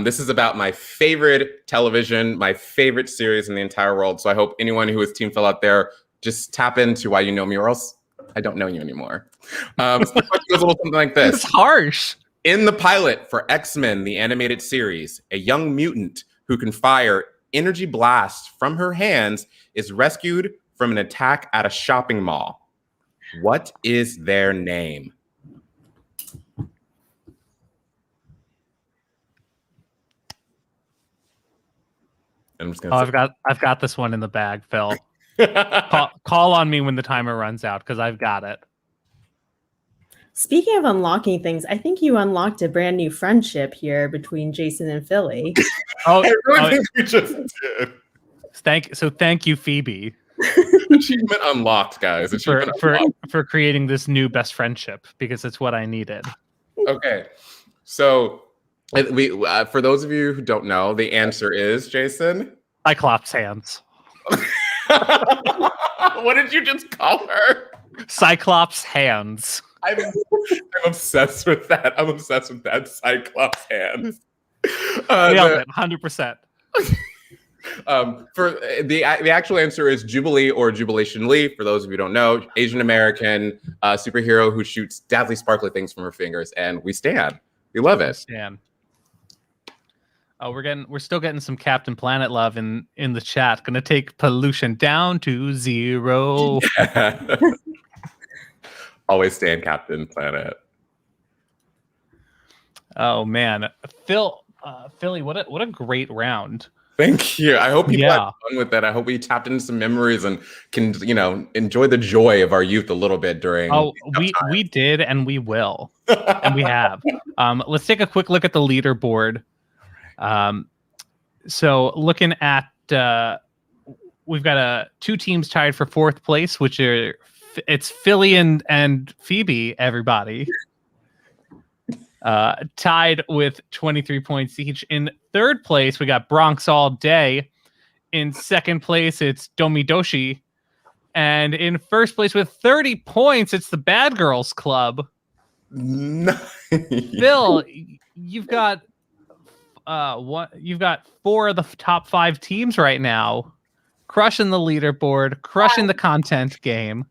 This is about my favorite television, my favorite series in the entire world. So I hope anyone who is Team Phil out there, just tap into why you know me, or else I don't know you anymore. So the question goes a little something like this. It's harsh. In the pilot for X-Men, the animated series, a young mutant who can fire energy blasts from her hands is rescued from an attack at a shopping mall. What is their name? I'm just gonna I've got this one in the bag, Phil. Call on me when the timer runs out, because I've got it. Speaking of unlocking things, I think you unlocked a brand new friendship here between Jason and Philly. I really think we just did. Thank you, Phoebe. Achievement unlocked, guys. Achievement unlocked. For creating this new best friendship, because it's what I needed. Okay, so we for those of you who don't know, the answer is, Jason, Cyclops hands. What did you just call her? Cyclops hands. I'm obsessed with that. I'm obsessed with that. Cyclops hands. Nailed it, 100%. For the actual answer is Jubilee or Jubilation Lee. For those of you who don't know, Asian American superhero who shoots dazzling, sparkly things from her fingers, and we stand. We love it. Stan. Oh, we're still getting some Captain Planet love in the chat. Gonna take pollution down to 0. Yeah. Always stand Captain Planet. Oh man, Philly, what a great round. Thank you. I hope people had fun with that. I hope we tapped into some memories and can, enjoy the joy of our youth a little bit during. Oh, we did, and we will, and we have. Let's take a quick look at the leaderboard. So looking at, we've got 2 teams tied for 4th place, which it's Philly and Phoebe. Everybody. Tied with 23 points each. In 3rd place, we got Bronx All Day. In 2nd place, it's Domi Doshi. And in 1st place with 30 points, it's the Bad Girls Club. Nice. Phil, you've got 4 of the top 5 teams right now, crushing the leaderboard, crushing the content game.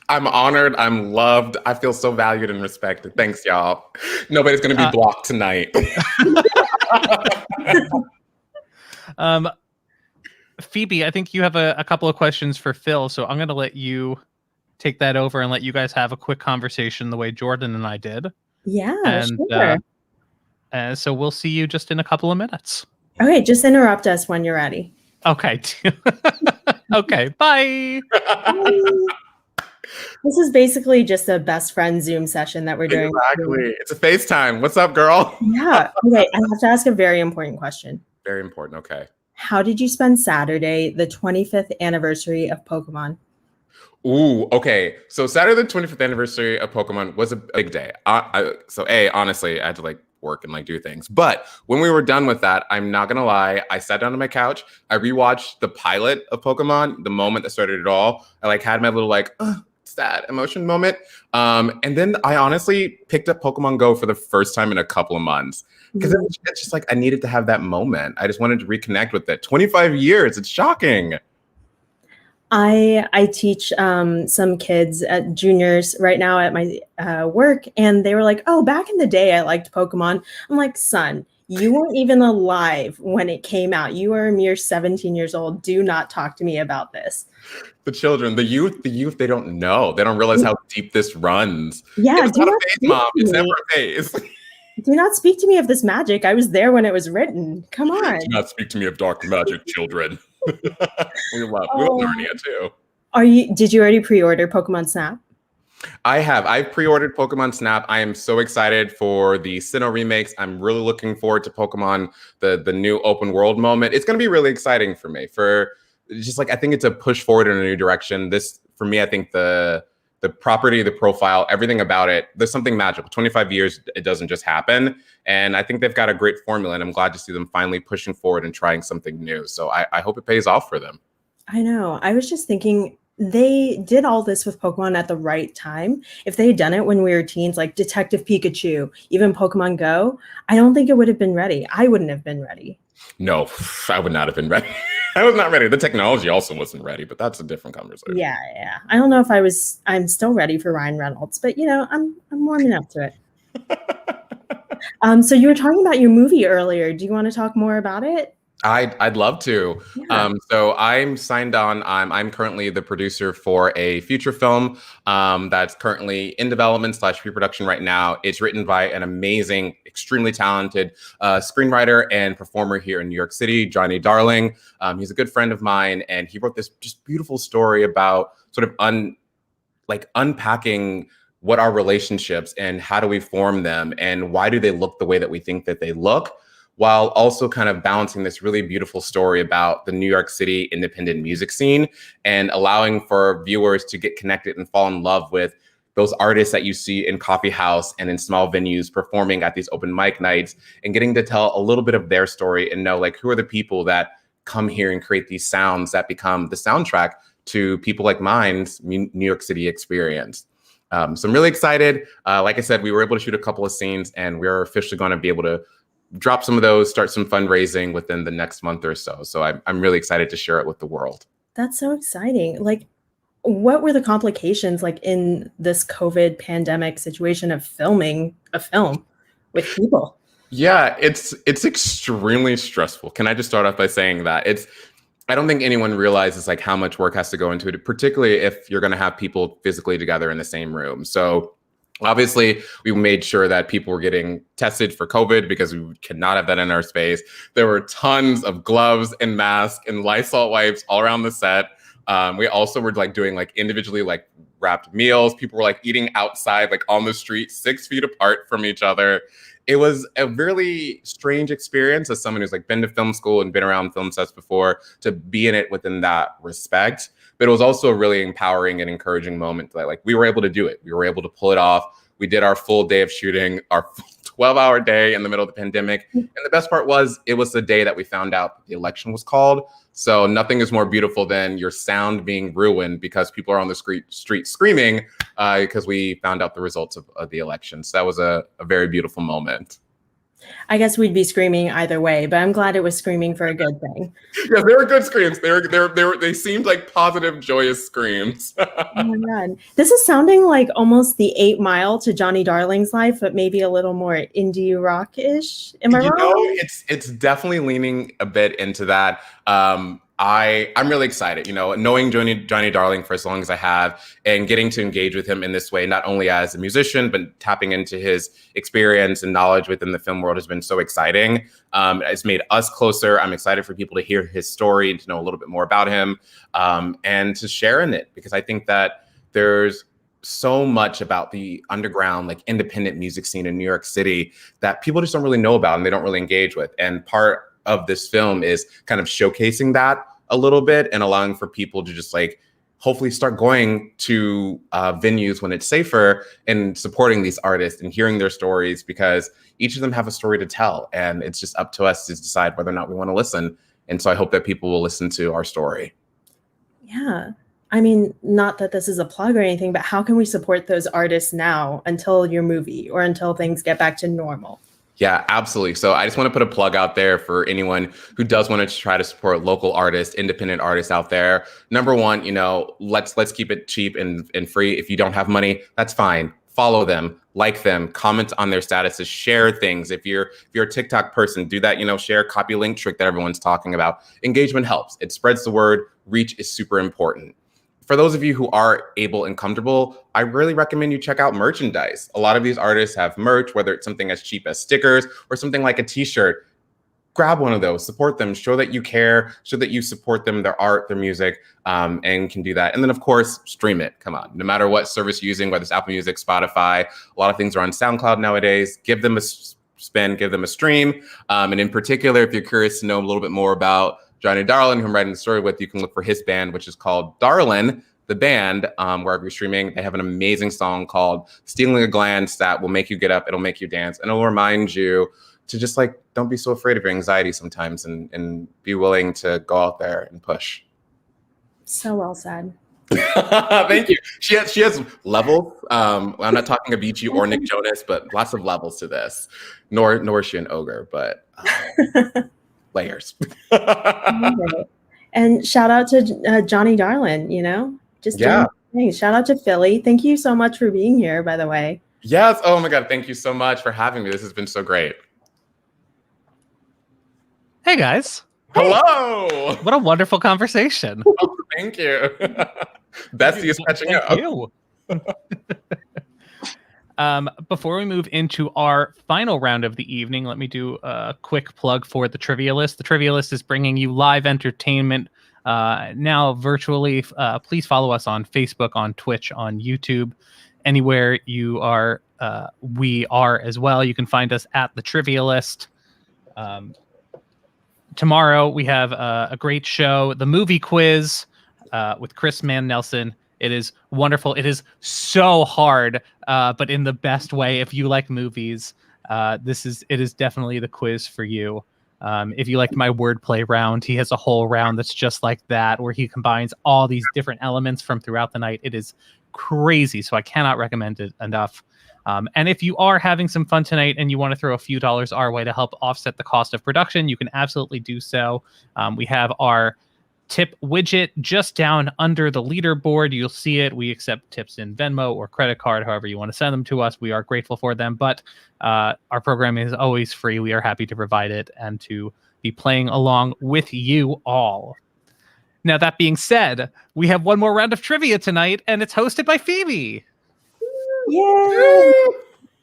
I'm honored. I'm loved. I feel so valued and respected. Thanks, y'all. Nobody's going to be blocked tonight. Phoebe, I think you have a couple of questions for Phil, so I'm going to let you take that over and let you guys have a quick conversation the way Jordan and I did. Yeah, sure. So we'll see you just in a couple of minutes. Okay, just interrupt us when you're ready. Okay. Okay, bye. This is basically just a best friend Zoom session that we're doing. Exactly. It's a FaceTime. What's up, girl? Yeah. Okay, I have to ask a very important question. Very important. Okay. How did you spend Saturday, the 25th anniversary of Pokemon? Ooh, okay. So Saturday, the 25th anniversary of Pokemon was a big day. Honestly, I had to work and do things. But when we were done with that, I'm not gonna lie, I sat down on my couch, I rewatched the pilot of Pokemon, the moment that started it all. I had my little sad emotion moment. And then I honestly picked up Pokemon Go for the first time in a couple of months. Because it's just I needed to have that moment. I just wanted to reconnect with it. 25 years, it's shocking. I teach some kids at juniors right now at my work, and they were like, oh, back in the day, I liked Pokemon. I'm like, son, you weren't even alive when it came out. You are a mere 17 years old. Do not talk to me about this. The children, the youth, they don't know. They don't realize how deep this runs. Yeah, it's not a phase, Mom. It's never a phase. Do not speak to me of this magic. I was there when it was written. Come on. Do not speak to me of dark magic, children. We love Narnia too. Did you already pre-order Pokemon Snap? I have. I've pre-ordered Pokemon Snap. I am so excited for the Sinnoh remakes. I'm really looking forward to Pokemon, the new open world moment. It's going to be really exciting for me. For just like, I think it's a push forward in a new direction. This, for me, I think the property, the profile, everything about it, there's something magical. 25 years, it doesn't just happen. And I think they've got a great formula, and I'm glad to see them finally pushing forward and trying something new. So I hope it pays off for them. I know. I was just thinking they did all this with Pokemon at the right time. If they had done it when we were teens, like Detective Pikachu, even Pokemon Go, I don't think it would have been ready. I wouldn't have been ready. No, I would not have been ready. I was not ready. The technology also wasn't ready, but that's a different conversation. Yeah. I don't know if I'm still ready for Ryan Reynolds, but I'm warming up to it. So you were talking about your movie earlier. Do you want to talk more about it? I'd love to. Yeah. So I'm signed on. I'm currently the producer for a feature film that's currently in development / pre-production right now. It's written by an amazing, extremely talented screenwriter and performer here in New York City, Johnny Darling. He's a good friend of mine, and he wrote this just beautiful story about sort of unpacking what are relationships and how do we form them and why do they look the way that we think that they look, while also kind of balancing this really beautiful story about the New York City independent music scene and allowing for viewers to get connected and fall in love with those artists that you see in coffee house and in small venues performing at these open mic nights, and getting to tell a little bit of their story and know, like, who are the people that come here and create these sounds that become the soundtrack to people like mine's New York City experience. So I'm really excited. Like I said, we were able to shoot a couple of scenes, and we're officially going to be able to drop some of those, start some fundraising within the next month or so. So I'm really excited to share it with the world. That's so exciting. Like, what were the complications like in this COVID pandemic situation of filming a film with people? Yeah, it's extremely stressful. Can I just start off by saying that I don't think anyone realizes like how much work has to go into it, particularly if you're going to have people physically together in the same room. So obviously, we made sure that people were getting tested for COVID because we cannot have that in our space. There were tons of gloves and masks and Lysol wipes all around the set. We also were like doing like individually like wrapped meals. People were like eating outside, like on the street, 6 feet apart from each other. It was a really strange experience as someone who's like been to film school and been around film sets before to be in it within that respect. But it was also a really empowering and encouraging moment that like we were able to do it. We were able to pull it off. We did our full day of shooting, our 12-hour day in the middle of the pandemic. And the best part was it was the day that we found out that the election was called. So nothing is more beautiful than your sound being ruined because people are on the street screaming because we found out the results of the election. So that was a very beautiful moment. I guess we'd be screaming either way, but I'm glad it was screaming for a good thing. Yeah, they were good screams. They seemed like positive, joyous screams. Oh my God. This is sounding like almost the 8 Mile to Johnny Darling's life, but maybe a little more indie rock-ish. Am I wrong? It's definitely leaning a bit into that. I'm really excited, knowing Johnny Darling for as long as I have and getting to engage with him in this way, not only as a musician, but tapping into his experience and knowledge within the film world has been so exciting. It's made us closer. I'm excited for people to hear his story and to know a little bit more about him and to share in it, because I think that there's so much about the underground, like independent music scene in New York City that people just don't really know about and they don't really engage with. And part of this film is kind of showcasing that a little bit and allowing for people to just like hopefully start going to venues when it's safer and supporting these artists and hearing their stories, because each of them have a story to tell, and it's just up to us to decide whether or not we want to listen. And so I hope that people will listen to our story. Yeah. I mean, not that this is a plug or anything, but how can we support those artists now until your movie or until things get back to normal? Yeah, absolutely. So I just want to put a plug out there for anyone who does want to try to support local artists, independent artists out there. Number one, let's keep it cheap and free. If you don't have money, that's fine. Follow them, like them, comment on their statuses, share things. If you're a TikTok person, do that, share copy link trick that everyone's talking about. Engagement helps. It spreads the word. Reach is super important. For those of you who are able and comfortable, I really recommend you check out merchandise. A lot of these artists have merch, whether it's something as cheap as stickers or something like a t-shirt. Grab one of those, support them, show that you care, show that you support them, their art, their music, and can do that. And then, of course, stream it. Come on. No matter what service you're using, whether it's Apple Music, Spotify, a lot of things are on SoundCloud nowadays. Give them a spin, give them a stream. And in particular, if you're curious to know a little bit more about Johnny Darlin, who I'm writing the story with, you can look for his band, which is called Darlin, the band, wherever you're streaming. They have an amazing song called Stealing a Glance that will make you get up, it'll make you dance, and it'll remind you to just like, don't be so afraid of your anxiety sometimes and be willing to go out there and push. So well said. Thank you. She has levels. I'm not talking Avicii or Nick Jonas, but lots of levels to this. Nor is she an ogre, but layers. And shout out to Johnny Darlin, just doing things. Shout out to Philly. Thank you so much for being here, by the way. Yes. Oh my God. Thank you so much for having me. This has been so great. Hey guys. Hello. What a wonderful conversation. Oh, thank you. Bestie is catching up. Thank you. Before we move into our final round of the evening, let me do a quick plug for the Trivia List. The Trivia List is bringing you live entertainment now virtually. Please follow us on Facebook, on Twitch, on YouTube, anywhere you are. We are as well. You can find us at the Trivia List. Tomorrow we have a great show, the movie quiz with Chris Mann Nelson. It is wonderful. It is so hard, but in the best way. If you like movies, it is definitely the quiz for you. If you liked my wordplay round, he has a whole round that's just like that, where he combines all these different elements from throughout the night. It is crazy, so I cannot recommend it enough. And if you are having some fun tonight and you want to throw a few dollars our way to help offset the cost of production, you can absolutely do so. We have our tip widget just down under the leaderboard. You'll see it. We accept tips in Venmo or credit card, however you want to send them to us. We are grateful for them, but our program is always free. We are happy to provide it and to be playing along with you all. Now, that being said, we have one more round of trivia tonight, and it's hosted by Phoebe. Yay!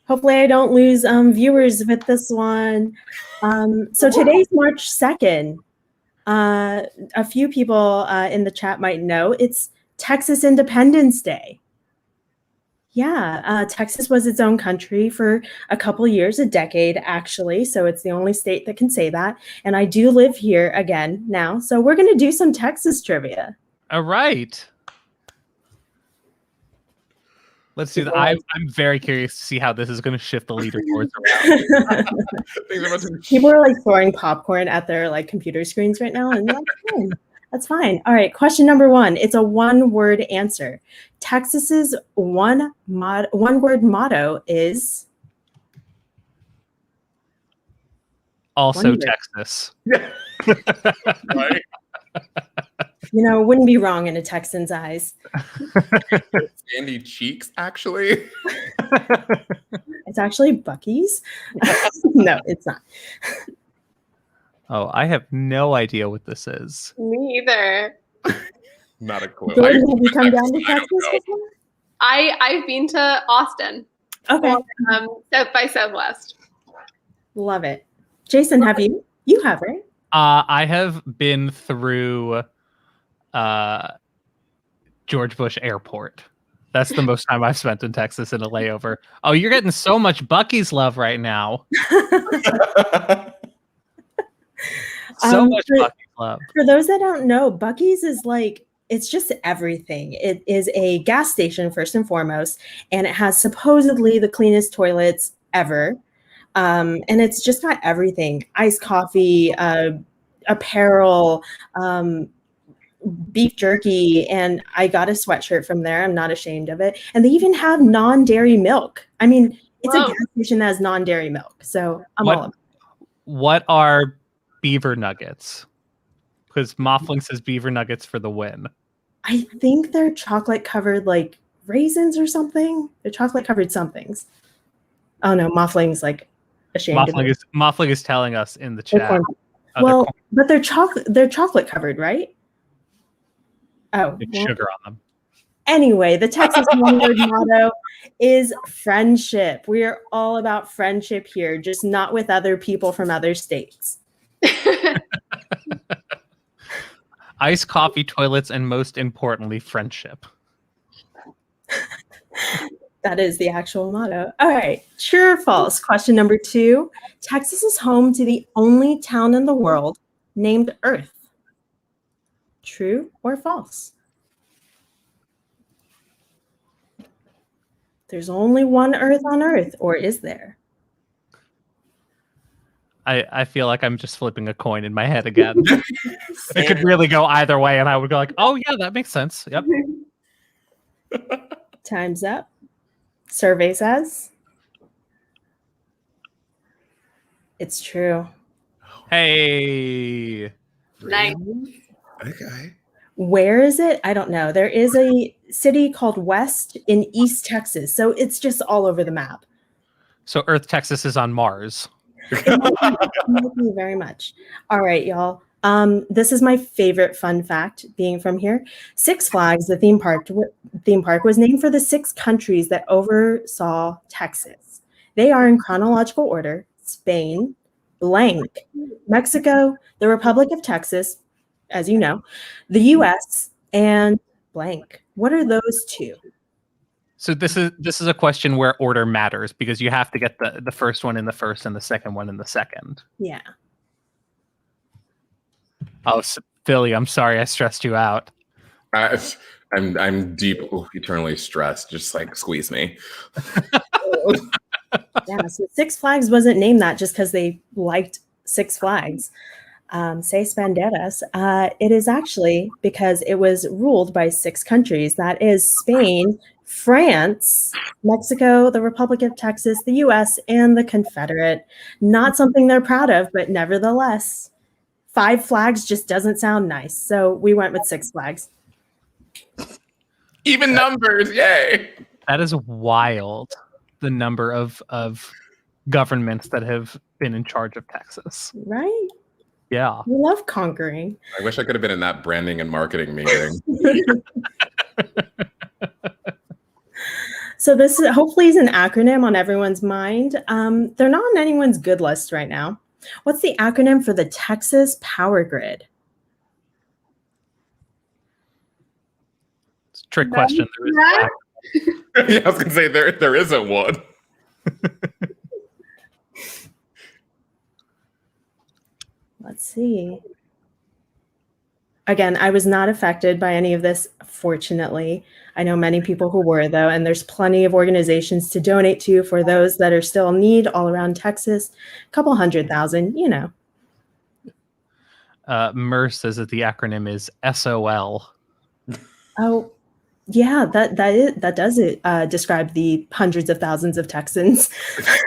Hopefully I don't lose viewers with this one. So today's March 2nd. A few people in the chat might know it's Texas Independence Day. Yeah, Texas was its own country for a couple years, a decade actually. So it's the only state that can say that. And I do live here again now. So we're going to do some Texas trivia. All right. Let's do that. I'm very curious to see how this is going to shift the leaderboards around. People are like throwing popcorn at their like computer screens right now, and that's fine. All right, question number 1. It's a one-word answer. Texas's one-word motto is also Texas. Right. Wouldn't be wrong in a Texan's eyes. Sandy cheeks, actually. It's actually Buc-ee's. No, it's not. Oh, I have no idea what this is. Me either. Not a clue. Jordan, have you come down to Texas before? I've been to Austin. Okay. South by Southwest. Love it. Jason, have you? You have, right? I have been through George Bush Airport. That's the most time I've spent in Texas in a layover. Oh, you're getting so much Buc-ee's love right now. So much Buc-ee's love. For those that don't know, Buc-ee's is like, it's just everything. It is a gas station first and foremost, and it has supposedly the cleanest toilets ever. And it's just got everything: iced coffee, apparel, beef jerky, and I got a sweatshirt from there. I'm not ashamed of it. And they even have non-dairy milk. I mean, it's a gas station that has non-dairy milk. So I'm all about it. What are Beaver nuggets? Because Moffling says Beaver nuggets for the win. I think they're chocolate covered like raisins or something. They're chocolate covered somethings. Oh no, Moffling's like ashamed. Moffling is telling us in the chat. Well, but they're chocolate covered, right? Oh, sugar on them. Anyway, the Texas one-word motto is friendship. We are all about friendship here, just not with other people from other states. Iced coffee, toilets, and most importantly, friendship. That is the actual motto. All right, true or false? Question number 2. Texas is home to the only town in the world named Earth. True or false? There's only one Earth on Earth, or is there? I feel like I'm just flipping a coin in my head again. It could really go either way, and I would go like, oh yeah, that makes sense. Yep. Time's up. Survey says it's true. Hey. Nice. Okay. Where is it? I don't know. There is a city called West in East Texas, so it's just all over the map. So Earth, Texas is on Mars. Thank you very much. All right, y'all. This is my favorite fun fact, being from here. Six Flags, the theme park, was named for the 6 countries that oversaw Texas. They are in chronological order: Spain, blank, Mexico, the Republic of Texas, as you know, the U.S., and blank. What are those 2? So this is a question where order matters because you have to get the first one in the first and the second one in the second. Yeah. Oh, Philly, I'm sorry I stressed you out. I'm deep, eternally stressed. Just like squeeze me. Yeah, so Six Flags wasn't named that just because they liked Six Flags. Seis Banderas. It is actually because it was ruled by 6 countries. That is Spain, France, Mexico, the Republic of Texas, the U.S., and the Confederate. Not something they're proud of, but nevertheless, 5 flags just doesn't sound nice. So we went with 6 flags. Even numbers, yay! That is wild. The number of governments that have been in charge of Texas. Right? Yeah. We love conquering. I wish I could have been in that branding and marketing meeting. So this hopefully is an acronym on everyone's mind. They're not on anyone's good list right now. What's the acronym for the Texas Power Grid? It's a trick question. There is Yeah, I was gonna say there isn't one. Let's see. Again, I was not affected by any of this, fortunately. I know many people who were, though, and there's plenty of organizations to donate to for those that are still in need all around Texas. A couple 100,000, you know. Mer says that the acronym is SOL. Oh, yeah, that does describe the hundreds of thousands of Texans.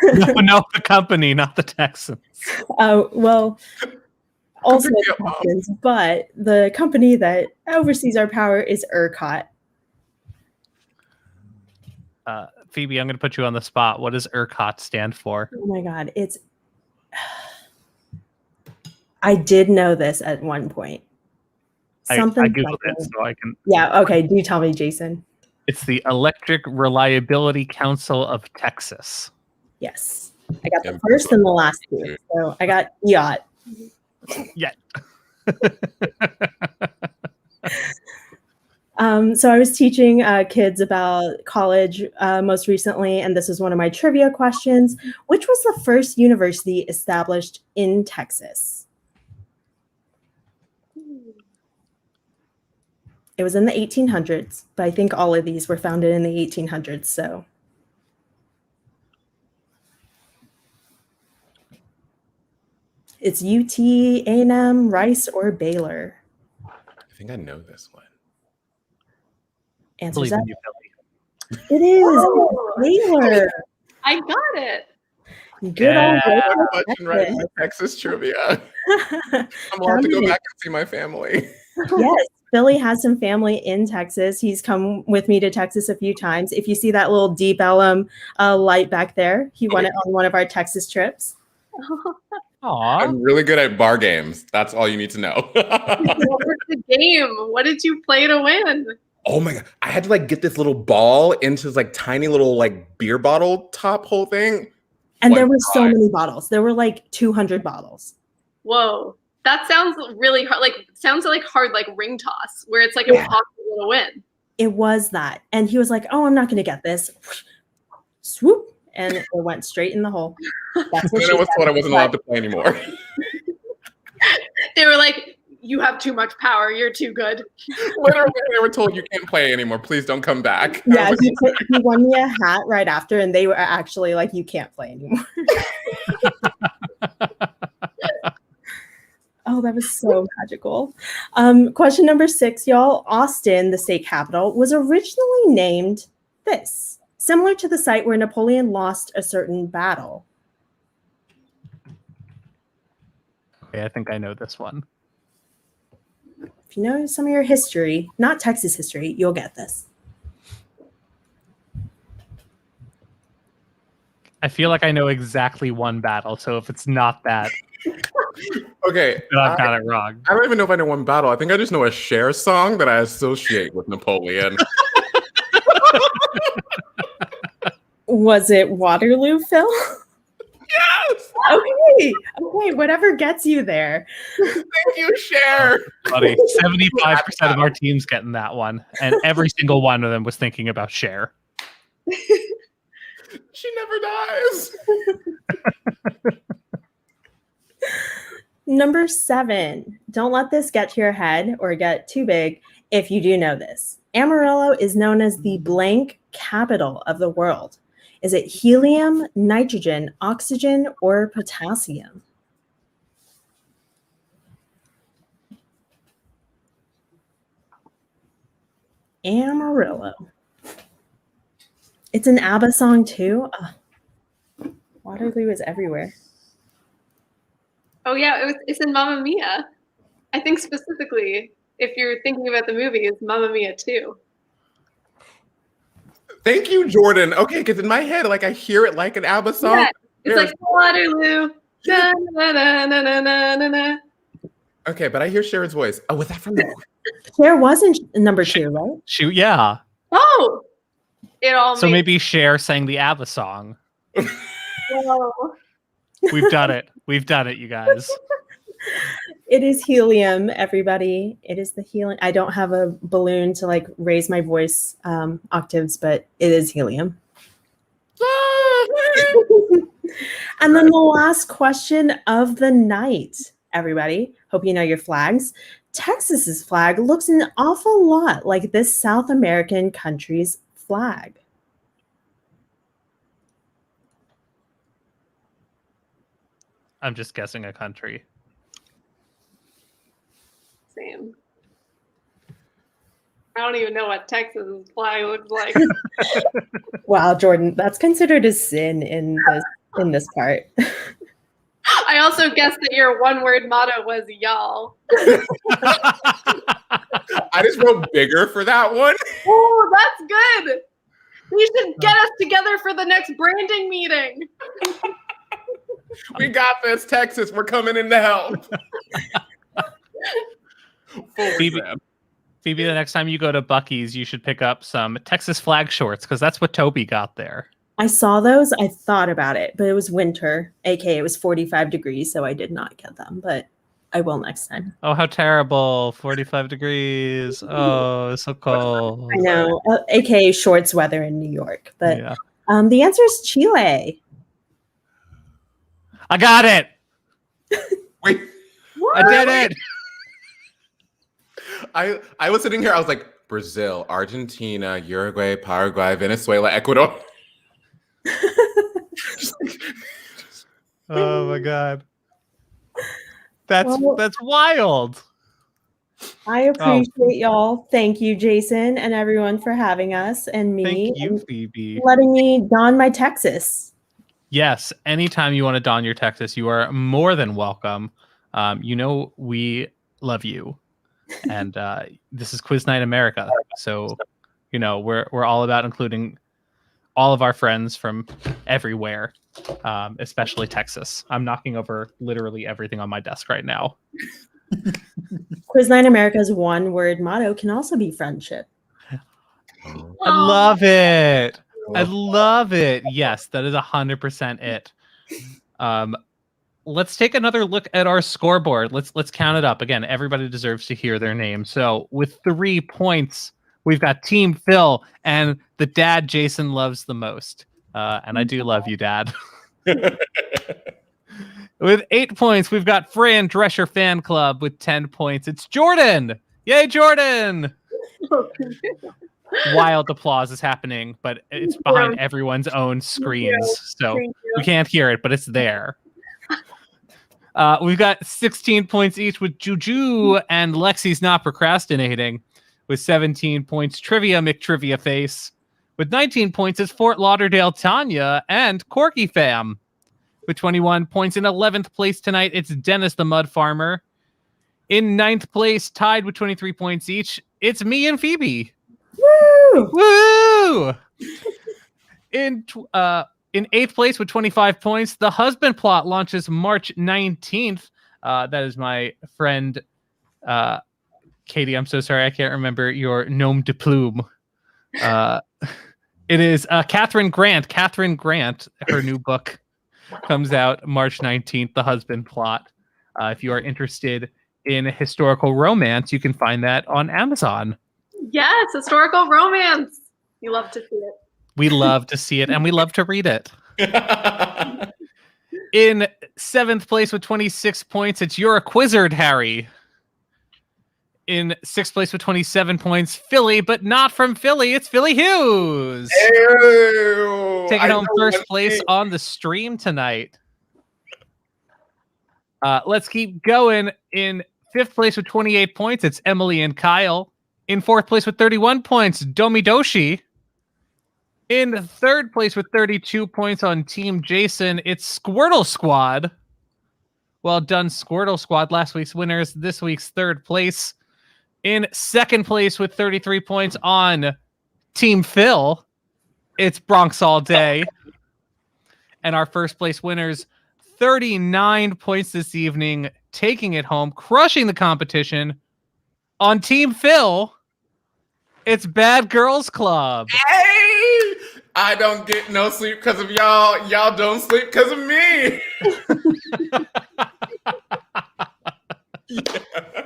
No, the company, not the Texans. Oh, well, also Texans, but the company that oversees our power is ERCOT. Phoebe, I'm going to put you on the spot. What does ERCOT stand for? Oh my God, I did know this at one point. I Googled it, so I can. Yeah, okay. Do tell me, Jason. It's the Electric Reliability Council of Texas. Yes. I got the first and the last 2. So I got yacht. Yeah. So I was teaching kids about college most recently, and this is one of my trivia questions. Which was the first university established in Texas? It was in the 1800s, but I think all of these were founded in the 1800s. So it's UT, A&M, Rice, or Baylor. I think I know this one. Answers Believe in that. you, Philly. It is Baylor. I got it. Good old Baylor, Question right in my Texas trivia. I'm allowed to go back and see my family. Yes, Billy has some family in Texas. He's come with me to Texas a few times. If you see that little Deep Ellum light back there, he won it on one of our Texas trips. Aw. I'm really good at bar games. That's all you need to know. What was the game? What did you play to win? Oh my God. I had to like get this little ball into this like tiny little like beer bottle top whole thing. And there were so many bottles. There were like 200 bottles. Whoa. That sounds really hard. Sounds like hard, like ring toss, where it's like impossible to win. It was that. And he was like, oh, I'm not going to get this. Swoop. And it went straight in the hole. That's what Then I was told I wasn't allowed to play anymore. They were like, you have too much power. You're too good. Literally, they were told you can't play anymore. Please don't come back. Yeah, he won me a hat right after, and they were actually like, you can't play anymore. Oh, that was so magical. Question number 6, y'all. Austin, the state capital, was originally named this, similar to the site where Napoleon lost a certain battle. Okay, I think I know this one. If you know some of your history, not Texas history, you'll get this. I feel like I know exactly one battle, so if it's not that, Okay, then I've got it wrong. I don't even know if I know one battle. I think I just know a Cher song that I associate with Napoleon. Was it Waterloo, Phil? Yes! Okay, whatever gets you there. Thank you, Cher. Buddy, 75% of our team's getting that one, and every single one of them was thinking about Cher. She never dies. Number 7, don't let this get to your head or get too big if you do know this. Amarillo is known as the blank capital of the world. Is it helium, nitrogen, oxygen, or potassium? Amarillo. It's an ABBA song too. Waterloo is everywhere. Oh yeah, it's in Mamma Mia. I think specifically, if you're thinking about the movie, it's Mamma Mia 2. Thank you, Jordan. Okay, because in my head, like I hear it like an ABBA song. Yeah, it's like Waterloo. Na, na, na, na, na, na, na. Okay, but I hear Cher's voice. Oh, was that from the Cher was in number 2, right? Shoot, yeah. Oh, it all. So maybe Cher sang the ABBA song. Whoa. We've done it. We've done it, you guys. It is helium, everybody. It is the helium. I don't have a balloon to like raise my voice octaves, but it is helium. And then the last question of the night, everybody. Hope you know your flags. Texas's flag looks an awful lot like this South American country's flag. I'm just guessing a country. Same. I don't even know what Texas's flag looks like. Wow, Jordan, that's considered a sin in this part. I also guessed that your one-word motto was y'all. I just wrote bigger for that one. Oh, that's good. You should get us together for the next branding meeting. We got this, Texas. We're coming in to help. Phoebe, the next time you go to Buc-ee's, you should pick up some Texas flag shorts because that's what Toby got there. I saw those. I thought about it, but it was winter, aka it was 45 degrees, so I did not get them, but I will next time. Oh, how terrible. 45 degrees. Oh, it's so cold. I know, aka shorts weather in New York, but Yeah. the answer is Chile. I got it. Wait, I did it. I was sitting here. I was like, Brazil, Argentina, Uruguay, Paraguay, Venezuela, Ecuador. Oh my god. That's wild. I appreciate y'all. Thank you, Jason, and everyone for having us and me. Thank you, and Phoebe. letting me don my Texas. Yes, anytime you want to don your Texas, you are more than welcome. You know we love you, and this is Quiz Night America, so you know we're all about including all of our friends from everywhere, especially Texas. I'm knocking over literally everything on my desk right now. Quiz Night America's one-word motto can also be friendship. I love it. I love it. Yes, that is 100% it. Let's take another look at our scoreboard. Let's count it up. Again, everybody deserves to hear their name. So with 3 points, we've got Team Phil and the dad Jason loves the most. And I do love you, Dad. With 8 points, we've got Fran Drescher Fan Club with 10 points. It's Jordan. Yay, Jordan. Wild applause is happening, but it's behind everyone's own screens, so we can't hear it, but it's there. We've got 16 points each with Juju and Lexi's Not Procrastinating with 17 points. Trivia McTrivia Face with 19 points is Fort Lauderdale Tanya and Corky Fam with 21 points. In 11th place tonight, it's Dennis the Mud Farmer. In 9th place, tied with 23 points each, it's me and Phoebe. Woo! Woo! In 8th place with 25 points, The Husband Plot launches March 19th. That is my friend, Katie. I'm so sorry. I can't remember your nom de plume. It is Catherine Grant. Catherine Grant, her new book comes out March 19th, The Husband Plot. If you are interested in historical romance, you can find that on Amazon. Yes, historical romance. You love to see it. We love to see it, and we love to read it. In 7th place with 26 points, it's You're a Quizzard, Harry. In 6th place with 27 points, Philly, but not from Philly. It's Philly Hughes. Ew, Taking home first place on the stream tonight. Let's keep going. In 5th place with 28 points, it's Emily and Kyle. In 4th place with 31 points, Domi Doshi. In 3rd place with 32 points on Team Jason, it's Squirtle Squad. Well done, Squirtle Squad. Last week's winners, this week's 3rd place. In 2nd place with 33 points on Team Phil, it's Bronx All Day. And our 1st place winners, 39 points this evening, taking it home, crushing the competition. On Team Phil, it's Bad Girls Club. Hey! I don't get no sleep because of y'all. Y'all don't sleep because of me. Yeah.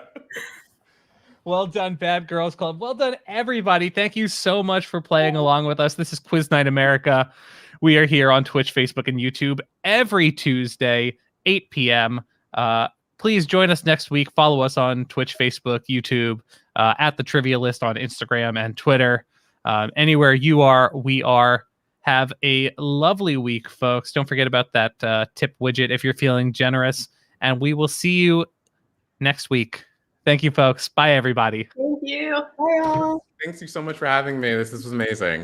Well done, Bad Girls Club. Well done, everybody. Thank you so much for playing along with us. This is Quiz Night America. We are here on Twitch, Facebook, and YouTube every Tuesday, 8 p.m. Please join us next week. Follow us on Twitch, Facebook, YouTube, at The Trivia List on Instagram and Twitter. Anywhere you are, we are. Have a lovely week, folks. Don't forget about that tip widget if you're feeling generous. And we will see you next week. Thank you, folks. Bye, everybody. Thank you. Bye, all. Thanks you so much for having me. This was amazing.